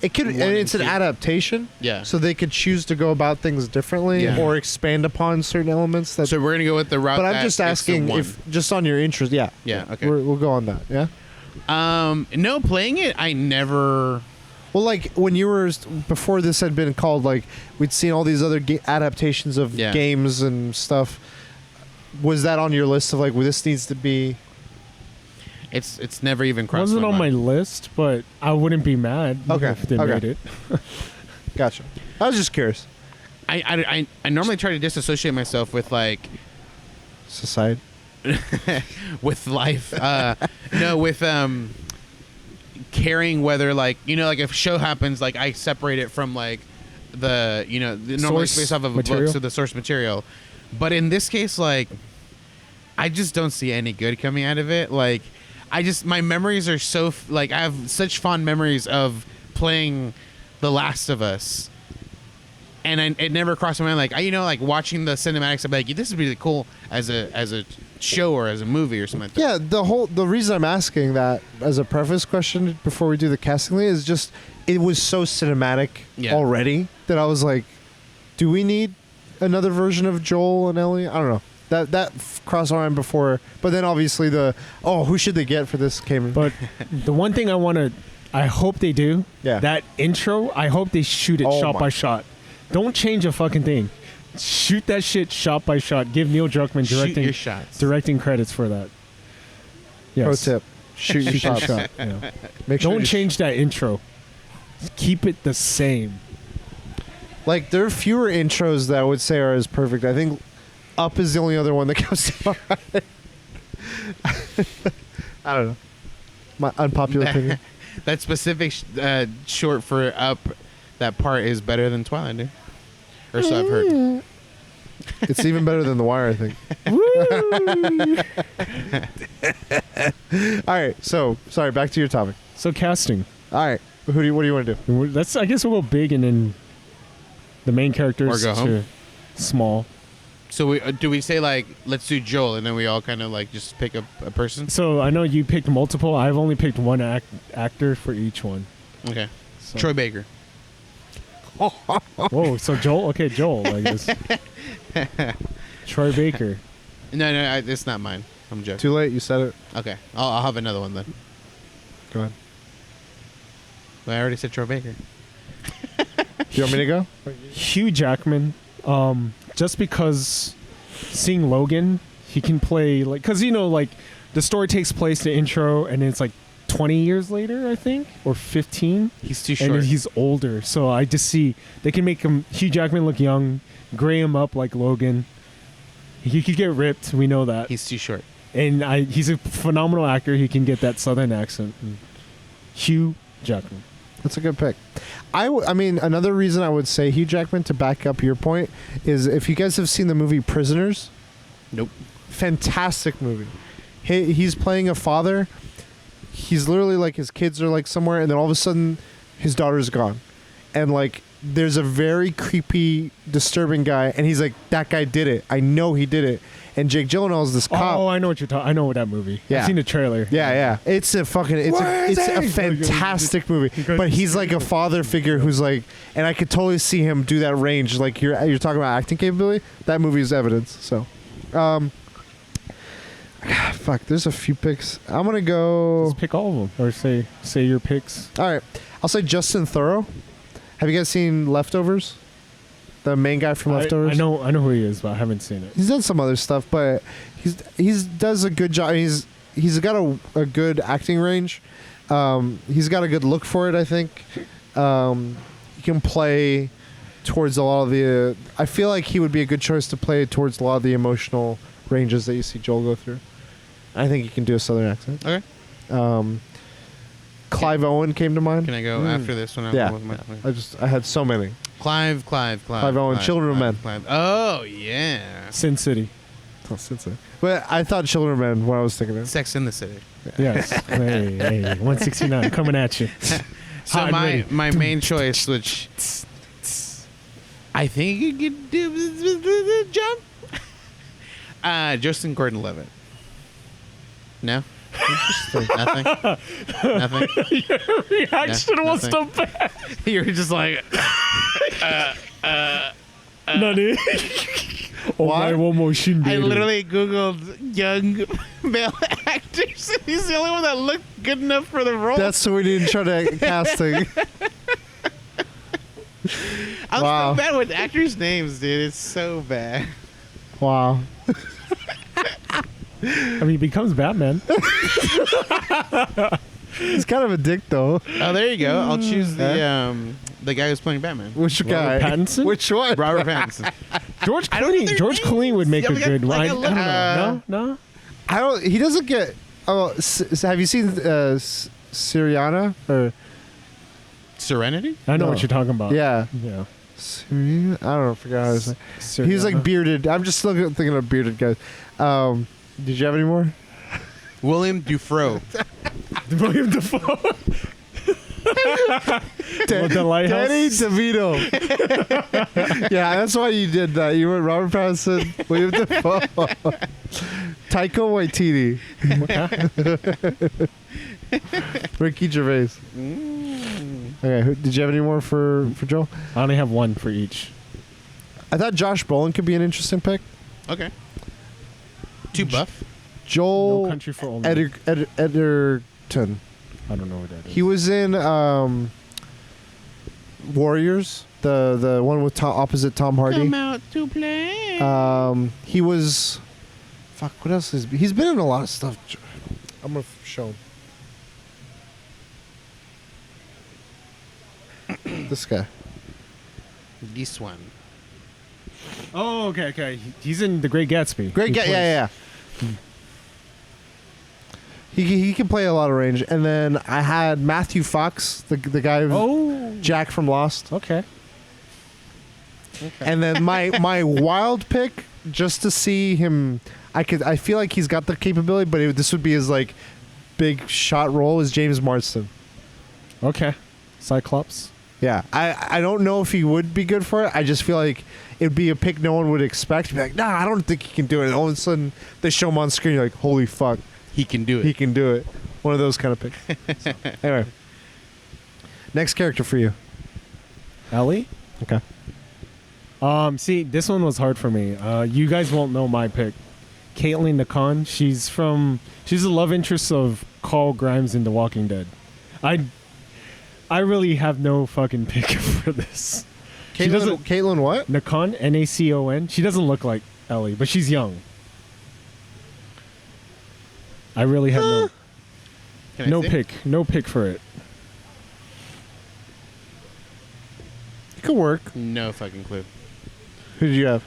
It could, and one it's and an two. adaptation. Yeah. So they could choose to go about things differently Yeah. or expand upon certain elements. That. So we're gonna go with the route. but I'm that just it's the asking one. if, just on your interest. Yeah. Yeah, okay. We'll go on that. Yeah. No, playing it, I never. Well, like when you were before this had been called, like we'd seen all these other adaptations of Yeah. games and stuff. Was that on your list of like, well, this needs to be? It's never even It crossed. wasn't on my mind. list, but I wouldn't be mad Okay, if they okay. made it. Gotcha. I was just curious. I normally try to disassociate myself with like Society. with life. No, with caring whether like like if a show happens, like I separate it from like the the normally it's Source based off of a book, material? so the source material. But in this case, like I just don't see any good coming out of it. Like my memories are so like I have such fond memories of playing The Last of Us. And it never crossed my mind, like like watching the cinematics. I'd be like, this would be really cool as a show or as a movie or something like that. Yeah, the reason I'm asking that as a preface question before we do the casting lead is just it was so cinematic Yeah. already that I was like, do we need another version of Joel and Ellie? I don't know. That crossed my mind before, but then obviously who should they get for this came in. But the one thing I hope they do, Yeah. that intro, I hope they shoot it Oh shot my- by shot. Don't change a fucking thing. Shoot that shit shot by shot. Give Neil Druckmann Shoot your shots. directing credits for that. Yes. Pro tip: shoot your Shoot your shots. shot. Yeah. Make sure Don't you change that intro. Keep it the same. Like there are fewer intros that I would say are as perfect. I think Up is the only other one that comes to mind. I don't know. My unpopular opinion. That specific short for Up, that part is better than Twilight, dude. Or so I've heard. It's even better than The Wire, I think. All right, so sorry. Back to your topic. So casting. All right, what do you want to do? That's I guess we'll go big and then the main characters Or go home. to small. So do we say like let's do Joel and then we all kind of like just pick a person? So I know you picked multiple. I've only picked one actor for each one. Okay. So. Troy Baker. Whoa, so Joel? Okay, Joel. I guess. Troy Baker. No, it's not mine. I'm joking. Too late. You said it. Okay, I'll have another one then. Go ahead. But I already said Troy Baker. Do you want me to go? Hugh Jackman. Just because seeing Logan, he can play like because like the story takes place the intro and it's like 20 years later, I think, or 15. He's too short. And he's older, so I just see they can make Hugh Jackman look young, gray him up like Logan. He could get ripped, we know that. He's too short. And he's a phenomenal actor. He can get that southern accent. Hugh Jackman. That's a good pick. I mean, another reason I would say Hugh Jackman to back up your point is if you guys have seen the movie Prisoners. Nope. Fantastic movie. He's playing a father. He's literally like his kids are like somewhere, and then all of a sudden his daughter's gone, and like there's a very creepy, disturbing guy, and he's like, that guy did it. I know he did it. And Jake Gyllenhaal's this cop. Oh, I know what you're talking. I know that movie. Yeah. I've seen the trailer. Yeah. It's a fucking it's a fantastic movie. But he's like a father figure who's like, and I could totally see him do that range. Like you're talking about acting capability. That movie is evidence. So, fuck. There's a few picks. I'm gonna go. Just pick all of them, or say your picks. All right. I'll say Justin Thoreau. Have you guys seen Leftovers? the main guy from Leftovers. I know who he is, but I haven't seen it. He's done some other stuff, but he's does a good job. He's got a good acting range. He's got a good look for it, I think. He can play towards a lot of the. I feel like he would be a good choice to play towards a lot of the emotional ranges that you see Joel go through. I think he can do a southern accent. Okay. Clive Owen came to mind. Can I go after this one? Yeah. With my, I had so many. Clive Owen, Children of Men. Clive. Oh yeah. Sin City. Oh, Cincinnati. But I thought Children of Men when I was thinking of it. Sex in the City. Yes. hey, 169 coming at you. So Hot and ready. my main choice, which I think you could do jump. Justin Gordon-Levitt. No. Nothing. Nothing. Your reaction was so nothing. bad. You were just like, Nani? Oh my machine. I literally Googled young male actors, and he's the only one that looked good enough for the role. That's what we didn't try to casting. I'm Wow. so bad with actors' names, dude. It's so bad. Wow. I mean, he becomes Batman. He's kind of a dick, though. Oh, there you go. I'll choose the guy who's playing Batman. Which guy? Pattinson? Which one? Robert Pattinson. George I don't know Clooney. their George names. Clooney would make Yeah, a we good got, one. like, I a don't know. No. I don't. He doesn't get. Oh, have you seen Syriana or? Serenity? I know No. what you're talking about. Yeah. Yeah. Syriana? I don't know. I forgot how to say. He was like bearded. I'm just looking, thinking of bearded guys. Did you have any more? William Dufresne. William Dafoe. The Lighthouse. Danny DeVito. Yeah, that's why you did that. You went Robert Pattinson, William Dafoe, Taika Waititi, Ricky Gervais. Okay, did you have any more for Joel? I only have one for each. I thought Josh Brolin could be an interesting pick. Okay. Too buff? Joel No Country for Old Men. Edgerton. I don't know what that is. He was in Warriors, the one with opposite Tom Hardy. Come out to play. He was. Fuck. What else is? He's been in a lot of stuff. I'm gonna show him. This guy. This one. Oh, okay. He's in The Great Gatsby. Great He guy. plays- Yeah. He can play a lot of range. And then I had Matthew Fox, the guy, Oh. Jack from Lost. Okay. And then my wild pick, just to see him, I feel like he's got the capability, but this would be his like big shot role, is James Marsden. Okay. Cyclops. Yeah, I don't know if he would be good for it. I just feel like it'd be a pick no one would expect. Be like, nah, I don't think he can do it. And all of a sudden, they show him on screen. You're like, holy fuck, He can do it. he can do it. One of those kind of picks. So, anyway, next character for you. Ellie. Okay. See, this one was hard for me. You guys won't know my pick. Caitlin Nakan. She's the love interest of Carl Grimes in The Walking Dead. I really have no fucking pick for this. Caitlin what? Nakan, Nacon. She doesn't look like Ellie, but she's young. I really have Can I no see? pick. No pick for it. It could work. No fucking clue. Who did you have?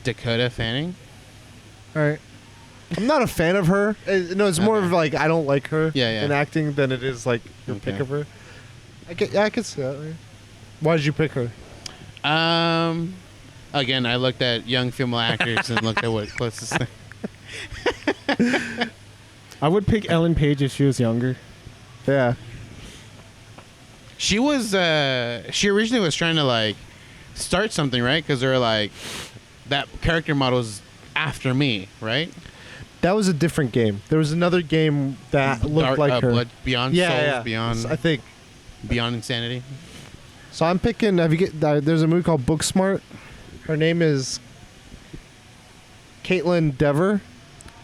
Dakota Fanning. All right. I'm not a fan of her. No, it's more Okay. of like I don't like her Yeah. in acting than it is like your pick Okay. of her. I could see that. Right? Why did you pick her? Again, I looked at young female actors and looked at what closest thing. I would pick Ellen Page if she was younger. Yeah. She was. She originally was trying to like start something, right? Because they're like that character model's after me, right? That was a different game. There was another game that looked like her. Blood, Beyond Souls, Beyond I think. Beyond Insanity. So I'm picking. Have you there's a movie called Booksmart. Her name is Caitlin Dever.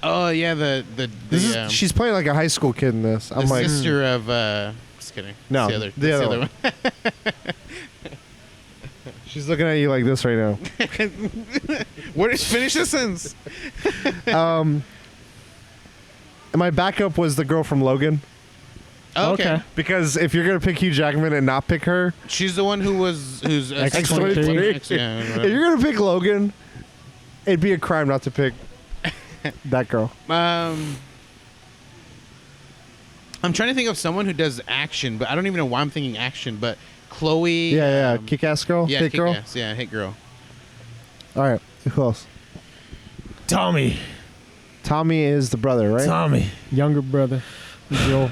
Oh yeah, the She's playing like a high school kid in this. I'm the like, sister of. Just kidding. No, It's the other one. She's looking at you like this right now. Finish the sentence. And my backup was the girl from Logan. Okay. Because if you're gonna pick Hugh Jackman and not pick her, She's the one who's X-23. Yeah. if you're gonna pick Logan, it'd be a crime not to pick that girl. I'm trying to think of someone who does action, but I don't even know why I'm thinking action. But Chloe. Yeah, Kick-Ass girl, Yeah, hit girl. Kick-Ass, yeah, hit girl. All right, who else? Tommy. Tommy is the brother, right? Tommy, younger brother. Joel.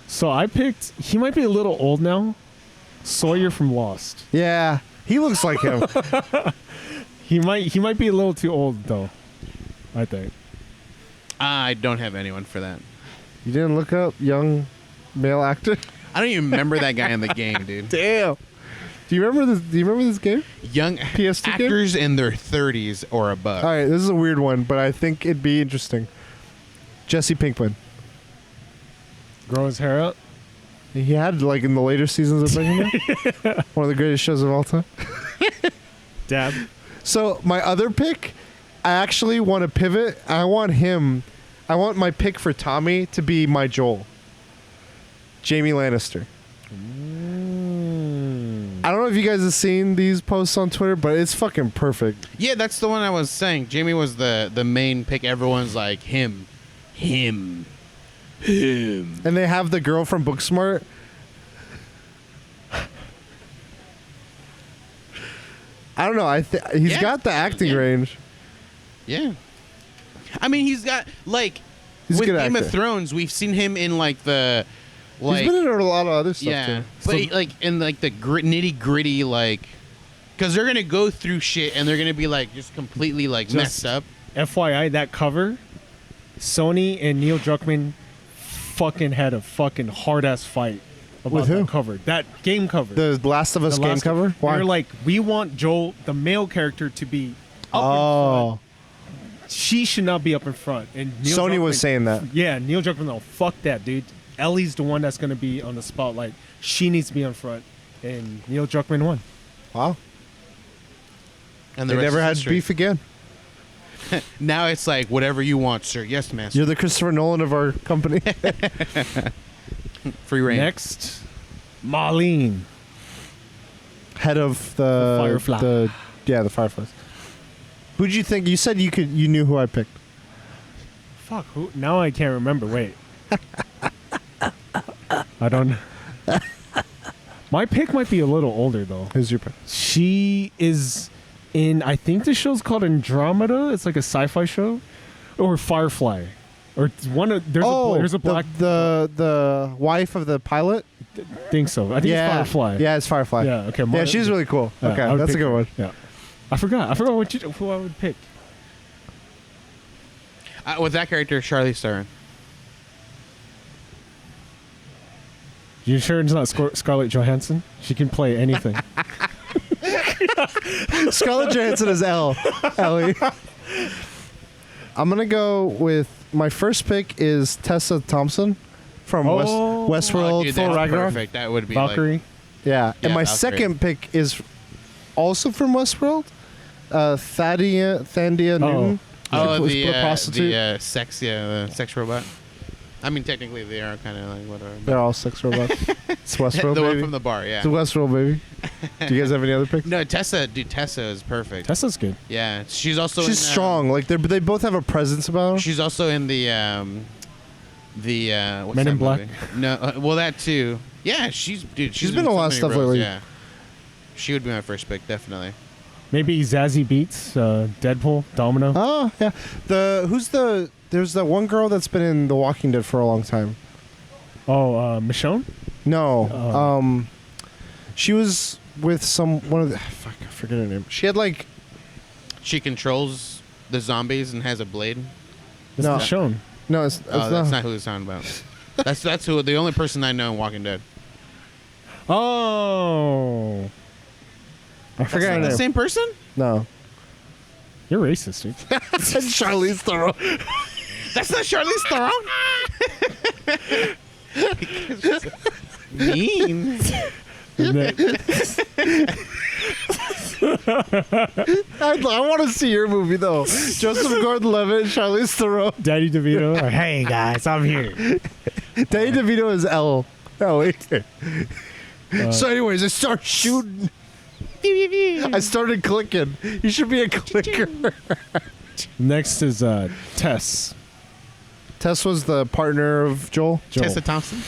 So I picked. He might be a little old now. Sawyer from Lost. Yeah, he looks like him. He might be a little too old though. I think. I don't have anyone for that. You didn't look up young male actor? I don't even remember that guy in the game, dude. Damn. Do you remember this? Do you remember this game? Young PS2 game? actors in their 30s or above. All right, this is a weird one, but I think it'd be interesting. Jesse Pinkman. Grow his hair out. He had like in the later seasons of Breaking Bad, one of the greatest shows of all time. Dab. So my other pick, I actually want to pivot. I want him. I want my pick for Tommy to be my Joel. Jamie Lannister. I don't know if you guys have seen these posts on Twitter, but it's fucking perfect. Yeah, that's the one I was saying. Jamie was the main pick. Everyone's like him. And they have the girl from Booksmart. I don't know. He's got the acting range. Yeah. I mean, he's got like He's a with good Game actor. of Thrones, we've seen him in like the He's been in a lot of other stuff yeah, too. but like in like the nitty gritty like, because they're gonna go through shit and they're gonna be like just completely like Just- messed up. FYI, that cover, Sony and Neil Druckmann fucking had a fucking hard ass fight about With who? that cover. That game cover. The Last of Us The game last- cover. Why? They're like, we want Joel, the male character, to be up in Oh, front. She should not be up in front. And Neil Sony was Druckmann- saying that. Yeah, Neil Druckmann, no, fuck that, dude. Ellie's the one that's going to be on the spotlight. She needs to be on front. And Neil Druckmann won. Wow. And They the rest never is had history. beef again. Now it's like whatever you want, sir. Yes, master. You're the Christopher Nolan of our company. Free reign. Next, Marlene. Head of the Firefly. the Fireflies. Who'd you think? You said you knew who I picked. Fuck, who? Now I can't remember. Wait. I don't. My pick might be a little older though. Who's your pick? She is in. I think the show's called Andromeda. It's like a sci-fi show, or Firefly, or it's one of. There's a black. the wife of the pilot. Think so. I think it's Firefly. Yeah, it's Firefly. Yeah. Okay. Yeah, she's really cool. Yeah, I Okay, would that's a pick good her. one. Yeah. I forgot who I would pick. With that character, Charlize Theron. You sure it's not Scarlett Johansson? She can play anything. Scarlett Johansson is Ellie. I'm gonna go with my first pick is Tessa Thompson from Westworld. Dude, Thor that's Ragnarok. perfect. That would be Valkyrie. Yeah, and Yeah, my Valkyrie. second pick is also from Westworld. Thandia Newton. Oh, Was the a prostitute. the sex robot. I mean, technically they are kind of like whatever. They're all sex robots. It's Westworld, the one baby. from the bar, yeah. It's Westworld, baby. Do you guys have any other picks? No, Tessa is perfect. Tessa's good. Yeah, she's also She's in, strong. Like they both have a presence about them. She's also in the what's Men that in Black? movie? No, well that too. Yeah, she's She's in been in a so lot of many stuff roles, lately. Yeah, she would be my first pick, definitely. Maybe Zazie Beetz, Deadpool, Domino. Oh yeah. There's that one girl that's been in The Walking Dead for a long time. Oh, Michonne? No. She was with one of the fuck, I forget her name. She had like She controls the zombies and has a blade. It's No. Michonne. no, it's That's not who it's talking about. That's who the only person I know in Walking Dead. Oh. I forgot her The name. same person? No. You're racist, dude. It's Charlize Theron. That's not Charlize Theron. Mean. And then- I want to see your movie though. Joseph Gordon-Levitt, Charlize Theron. Danny DeVito. Like, hey guys, I'm here. Danny DeVito is L. Oh wait. So, anyways, I start shooting. I started clicking. You should be a clicker. Next is Tess. Tess was the partner of Joel. Joel. Tessa Thompson.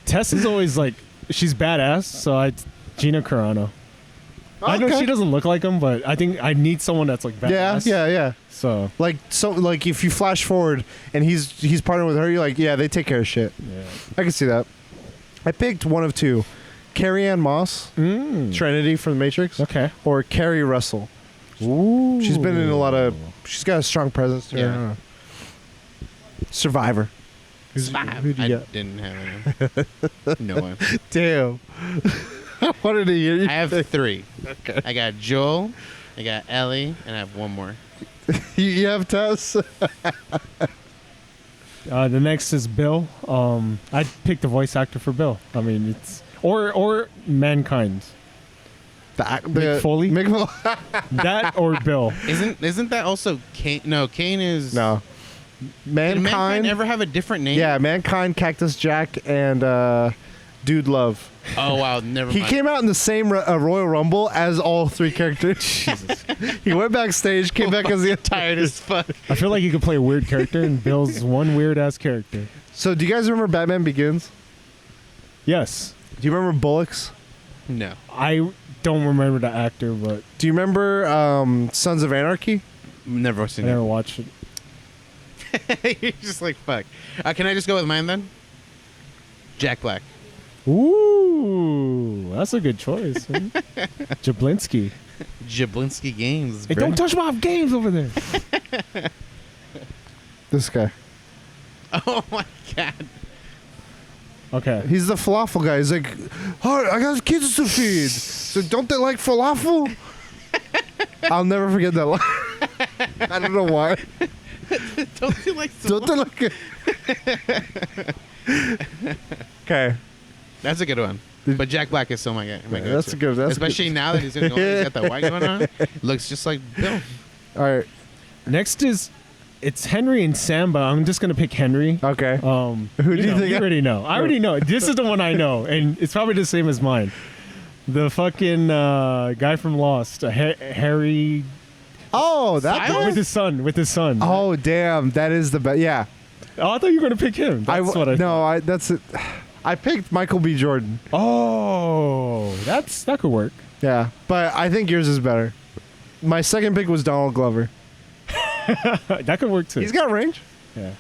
Tess is always like, she's badass, so Gina Carano. I know she doesn't look like him, but I think I need someone that's like badass. Yeah. So Like if you flash forward and he's partnered with her, you're like, yeah, they take care of shit. yeah. I can see that. I picked one of two: Carrie Ann Moss, Trinity from The Matrix, Okay. or Carrie Russell. Ooh. She's been in a lot of. She's got a strong presence. To her. Yeah. Survivor. Five. who'd you I get? didn't have any. No one. Damn. I wanted to hear you. I have three. Okay. I got Joel, I got Ellie, and I have one more. You have Tess. The next is Bill. I picked the voice actor for Bill. I mean, it's or Mankind. Mick Foley? Mick Foley. That or Bill. Isn't that also Kane? No, Kane is. No. Did Mankind. Mankind ever have a different name? Yeah, Mankind, Cactus Jack, and Dude Love. Oh wow, never He mind. came out in the same Royal Rumble as all three characters. Jesus. He went backstage, came back as the tired as fuck. I feel like you could play a weird character, and Bill's one weird ass character. So, do you guys remember Batman Begins? Yes, Do you remember Bullocks? No. I don't remember the actor, but Do you remember Sons of Anarchy? Never I seen never it. watched it. You're just like fuck. Can I just go with mine then? Jack Black. Ooh, that's a good choice. Man. Jablinski. Jablinski Games. Hey, bro. don't touch my games over there. This guy. Oh my god. Okay. He's the falafel guy. He's like, oh, I got kids to feed. So don't they like falafel? I'll never forget that line. I don't know why. Don't you like? Don't they like it? Okay. That's a good one. But Jack Black is still my guy. Yeah, that's a good. That's Especially good. now that he's got the white going on. Looks just like Bill. All right. Next is it's Henry and Sam, but I'm just gonna pick Henry. Okay. Who do you think You I- already know. I already know. This is the one I know, and it's probably the same as mine. The fucking guy from Lost, Harry, Oh, that Styles? guy? with his son. Oh, damn. That is the best. Yeah. Oh, I thought you were gonna pick him. That's what I. No, that's it. I picked Michael B. Jordan. Oh, that could work. Yeah, but I think yours is better. My second pick was Donald Glover. That could work too. He's got range. Yeah.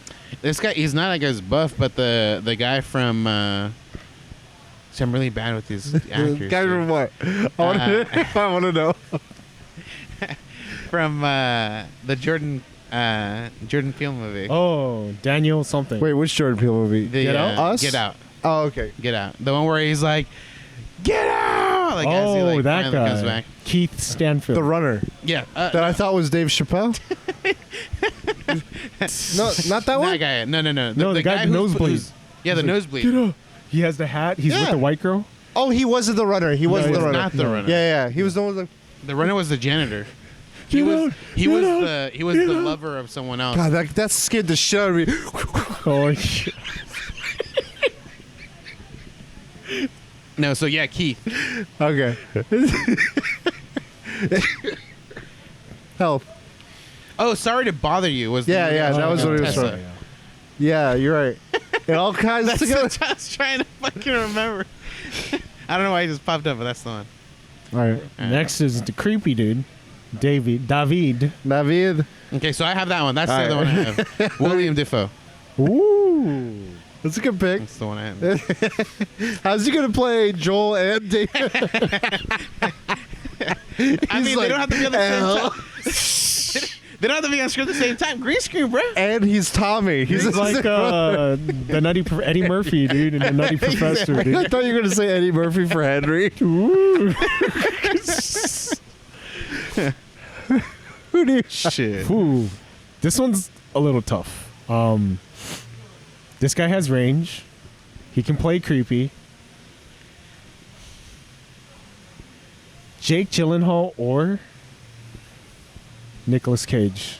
This guy, he's not like as buff, but the guy from. See, I'm really bad with these actors. Guy dude. from what? I want to know. From the Jordan Peele movie. Oh, Daniel something. Wait, which Jordan Peele movie? The, Get Out? Us? Get Out. Oh, okay. Get Out. The one where he's like, get out! Like, as he, Oh, like, that finally comes guy. back. Keith Stanfield. The Runner. Yeah. That I thought was Dave Chappelle. No, not that one. That guy. No. No, the guy with nosebleed. Yeah, the He's like, nosebleed. Get up. He has the hat. He's with Yeah. the white girl. Oh, he wasn't the Runner. He wasn't He the was Runner. not the runner. Yeah. He was the one. The runner was the janitor. He Get was out, he get was out, the he was get the out. lover of someone else. God, that scared the shit out of me. Oh, shit. No, so yeah, Keith. Okay. Help. Oh, sorry to bother you. Was the Yeah, movie yeah, that was what it was Tessa. from. Yeah, you're right. It all kinds That's together. what I was trying to fucking remember. I don't know why he just popped up, but that's the one. All right. Next is the creepy dude, David. David. Okay, so I have that one. That's the All other one I have. William Defoe. Ooh. That's a good pick. That's the one I have. How's he gonna play Joel and David? I mean, they don't have to be on the "L." same time. They don't have to be on screen at the same time. Green screen, bro. And he's Tommy. He's He's like the Nutty Eddie Murphy dude and the Nutty Professor I dude. thought you were gonna say Eddie Murphy for Henry. Ooh. Who knew? Shit. Ooh. This one's a little tough. This guy has range. He can play creepy. Jake Gyllenhaal or Nicolas Cage.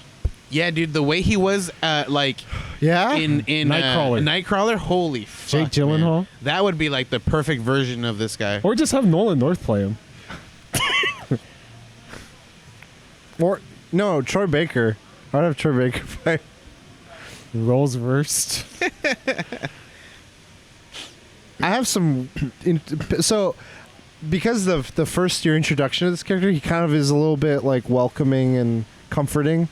Yeah, dude, the way he was like Yeah. in Nightcrawler. Nightcrawler, holy fuck, Jake Gyllenhaal? man. That would be like the perfect version of this guy. Or just have Nolan North play him. Or no, Troy Baker. I'd have Troy Baker play. Roles reversed. I have some. So, because of the first year introduction of this character, he kind of is a little bit like welcoming and comforting.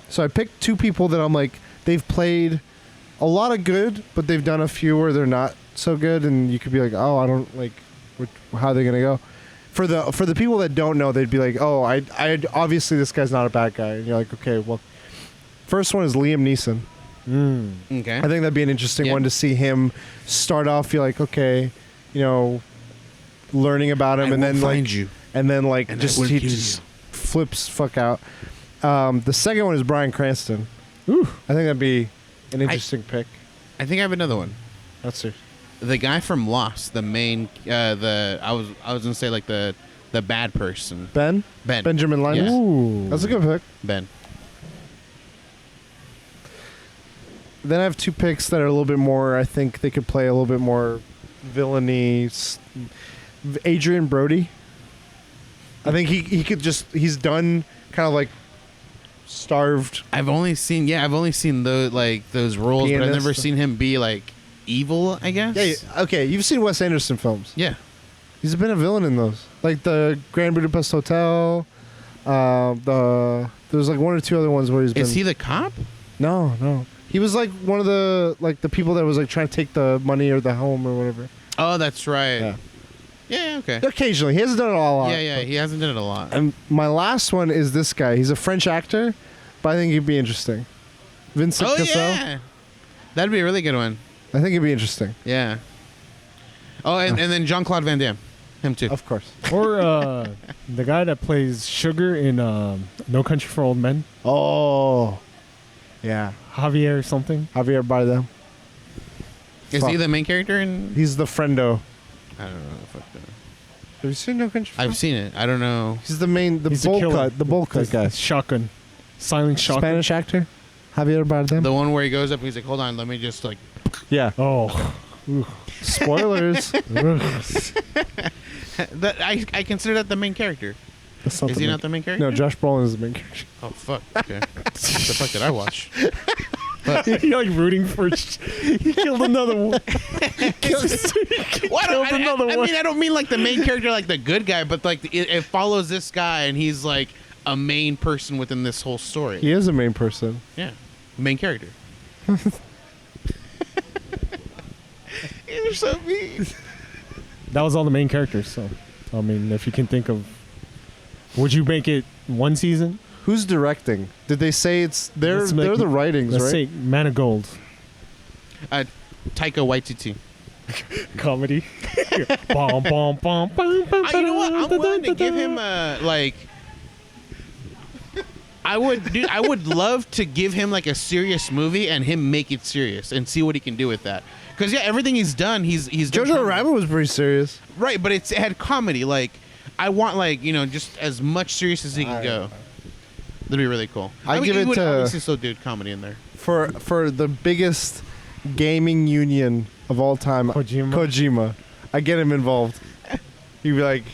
So I picked two people that I'm like, they've played a lot of good, but they've done a few where they're not so good, and you could be like, oh, I don't like, how are they gonna go? For the people that don't know, they'd be like, oh, I obviously this guy's not a bad guy, and you're like, okay, well, first one is Liam Neeson. Okay. I think that'd be an interesting Yeah. one to see him start off. Feel like, okay, you know, learning about him, and then like, and then like And just I will he kill just flips fuck out. The second one is Bryan Cranston. Ooh. I think that'd be an interesting pick. I think I have another one. Let's see. The guy from Lost, the main, I was gonna say like the bad person. Ben Benjamin Linus. Yeah. Ooh. That's a good pick. Ben. Then I have two picks that are a little bit more. I think they could play a little bit more villainy. Adrian Brody. I think he could just. He's done kind of like Starved. I've only seen those those roles, but I've Pianist. never seen him be like evil, I guess. Yeah. Okay. You've seen Wes Anderson films. Yeah. He's been a villain in those, like the Grand Budapest Hotel. There's like one or two other ones where he's been. Is he the cop? No. He was like one of the people that was like trying to take the money or the home or whatever. Oh, that's right. Yeah. Yeah, okay. Occasionally, he hasn't done it all a lot. Yeah, he hasn't done it a lot. And my last one is this guy. He's a French actor, but I think he'd be interesting. Vincent Oh Cassel. yeah, that'd be a really good one. I think it'd be interesting. Yeah. Oh, and then Jean-Claude Van Damme, him too. Of course. Or the guy that plays Sugar in No Country for Old Men. Oh. Yeah. Javier something. Javier Bardem. Is Fuck. he the main character in? He's the friendo. I don't know. Fuck that. Have you seen No Country for I've seen it. I don't know. He's the main, the He's the bowl killer. cut, the bowl cut guy. Shotgun. Silent shotgun. Spanish actor. Javier Bardem. The one where he goes up and he's like, "Hold on, let me just like." Yeah. Oh. Spoilers. That I consider that the main character. That's not Is the he main- not the main character? No, Josh Brolin is the main character. Oh fuck. Okay. What the fuck did I watch? You're like rooting for. He killed another one. What? Killed another I one. mean, I don't mean like the main character, like the good guy, but like it follows this guy, and he's like a main person within this whole story. He is a main person. Yeah, main character. You're so mean. That was all the main characters. So, I mean, if you can think of, would you make it one season? Who's directing? Did they say it's they're Let's make- the writings, Let's right? say Man of Gold. Taika Waititi. Comedy. Bom, bom, bom, bom, bom, You know what? I'm willing to give him like. I would love to give him like a serious movie and him make it serious and see what he can do with that. Because yeah, everything he's done, he's done Jojo comedy. Rabbit was pretty serious. Right, but it had comedy. Like I want like just as much serious as he can go. That'd be really cool. I'd give he it would to- obviously still do comedy in there. For the biggest gaming union of all time, Kojima. I get him involved. He'd be like,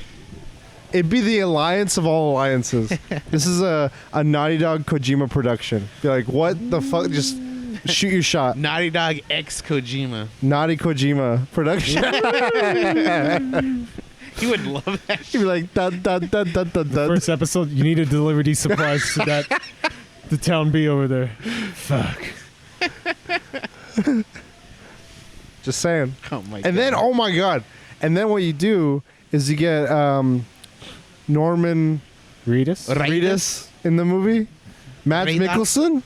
it'd be the alliance of all alliances. This is a Naughty Dog Kojima production. Be like, what the fuck? Just shoot your shot. Naughty Dog X Kojima. Naughty Kojima production. He would love that. He'd be like, dun dun dun dun dun dun. First episode, you need to deliver these supplies to that the town B over there. Fuck. Just saying. Oh my god. And then, oh my god! And then what you do is you get Norman Reedus? Reedus in the movie, Mads Reedus. Mikkelsen.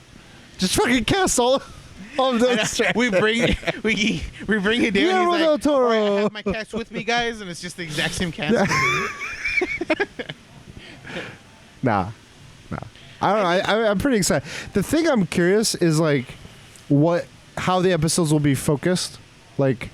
Just fucking cast all of those. we bring it down. Guillermo He's del like, Toro. "All right, I have my cast with me, guys," and it's just the exact same cast. Nah. I don't know. I'm pretty excited. The thing I'm curious is like, what how the episodes will be focused. Like,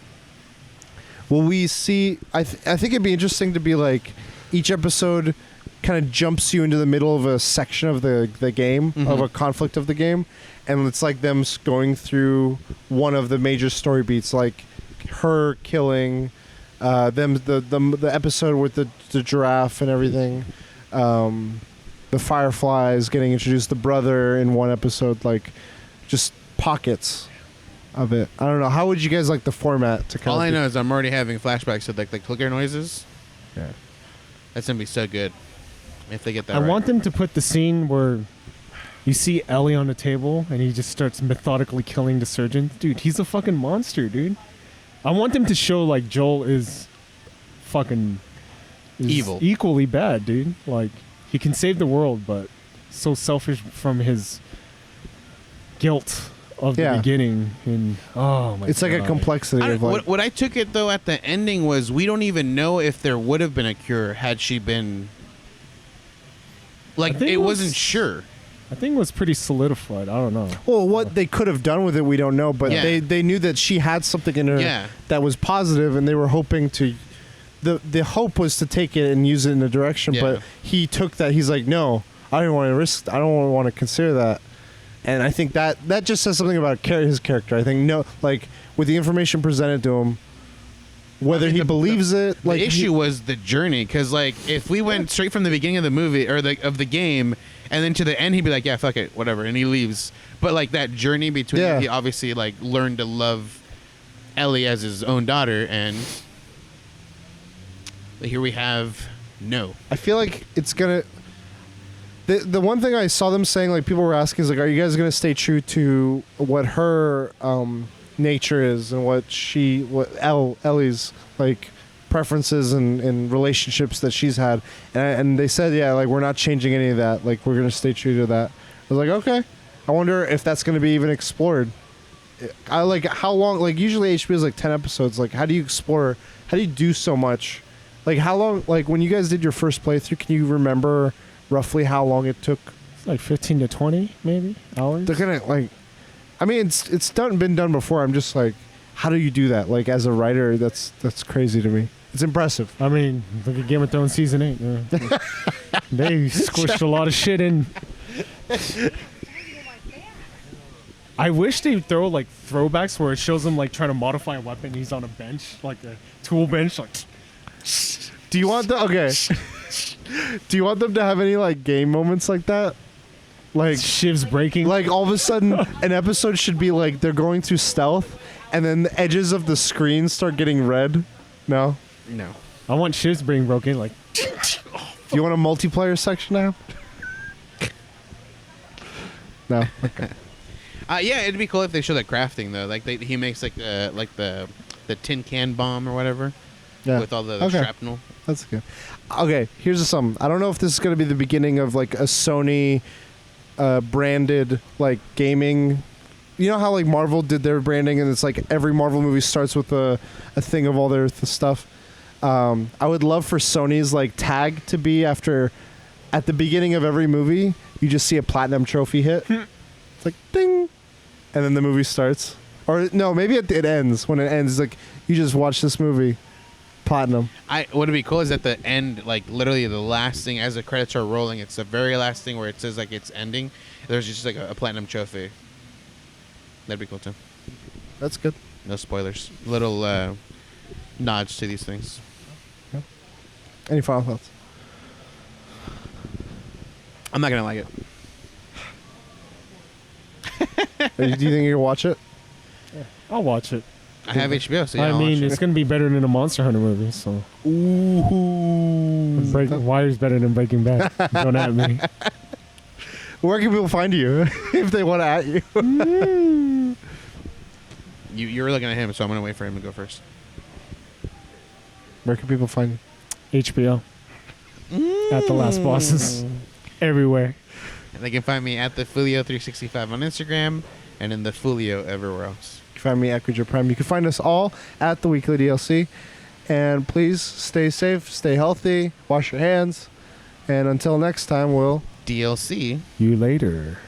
will we see? I think it'd be interesting to be like each episode kind of jumps you into the middle of a section of the game, of a conflict of the game, and it's like them going through one of the major story beats, like her killing the episode with the giraffe and everything, the fireflies getting introduced, the brother in one episode, like just pockets of it. I don't know. How would you guys like the format to kind All of I know is I'm already having flashbacks to like the clicker noises. Yeah. That's gonna be so good if they get that. I right. want them to put the scene where you see Ellie on the table and he just starts methodically killing the surgeon. Dude, he's a fucking monster, dude. I want them to show like Joel is fucking evil, equally bad, dude. Like he can save the world, but so selfish from his guilt of the beginning. And oh my, it's God. like a complexity of like. What I took it though at the ending was we don't even know if there would have been a cure had she been. Like it wasn't sure. I think it was pretty solidified. I don't know. Well, what they could have done with it, we don't know. But Yeah. they knew that she had something in her that was positive, and they were hoping to. The hope was to take it and use it in a direction, but he took that. He's like, no, I don't want to risk. I don't want to consider that. And I think that just says something about his character. I think like with the information presented to him, whether he believes it. Like the issue was the journey, because like if we went straight from the beginning of the movie or of the game and then to the end, he'd be like, yeah, fuck it, whatever, and he leaves. But like that journey between, he obviously like learned to love Ellie as his own daughter, and here we have no. I feel like it's gonna. The one thing I saw them saying, like people were asking, is like, are you guys gonna stay true to what her nature is and what Ellie's like preferences and relationships that she's had, and they said, yeah, like we're not changing any of that, like we're gonna stay true to that. I was like, okay. I wonder if that's gonna be even explored. I like how long, like usually HBO is like 10 episodes. Like how do you explore, how do you do so much? Like how long, like when you guys did your first playthrough, can you remember roughly how long it took? It's like 15 to 20 maybe hours. They're gonna like, I mean, it's been done before. I'm just like, how do you do that? Like as a writer, that's crazy to me. It's impressive. I mean, look at Game of Thrones season 8. They squished a lot of shit in. I wish they'd throw like throwbacks where it shows him like trying to modify a weapon. He's on a bench, like a tool bench. Like, do you want do you want them to have any like game moments like that? Like shivs breaking. Like all of a sudden, an episode should be like they're going through stealth, and then the edges of the screen start getting red. No. I want shivs being broken. Like, do you want a multiplayer section now? No. Okay. Yeah, it'd be cool if they show that crafting though. Like he makes like the tin can bomb or whatever. Yeah. With all the shrapnel. That's good. Okay, here's something. I don't know if this is going to be the beginning of like a Sony branded like gaming. You know how like Marvel did their branding, and it's like every Marvel movie starts with a thing of all their stuff. I would love for Sony's like tag to be at the beginning of every movie, you just see a platinum trophy hit. It's like ding, and then the movie starts. Or no, maybe it ends. When it ends, it's like you just watch this movie. Platinum. What'd be cool is at the end, like literally the last thing as the credits are rolling, it's the very last thing where it says like it's ending. There's just like a platinum trophy. That'd be cool too. That's good. No spoilers. Little nods to these things. Yeah. Any final thoughts? I'm not gonna like it. Do you think you'll watch it? I'll watch it. I have HBO, so yeah, I I'll mean, watch it's going to be better than a Monster Hunter movie, so. Ooh. Wire's better than Breaking Bad. Don't at me. Where can people find you if they want to at you? You're looking at him, so I'm going to wait for him to go first. Where can people find you? HBO. At The Last Bosses. Everywhere. And they can find me at the Fulio365 on Instagram and in the Fulio everywhere else. You can find me at Creature Prime. You can find us all at the Weekly DLC. And please stay safe, stay healthy, wash your hands. And until next time, we'll DLC. You later.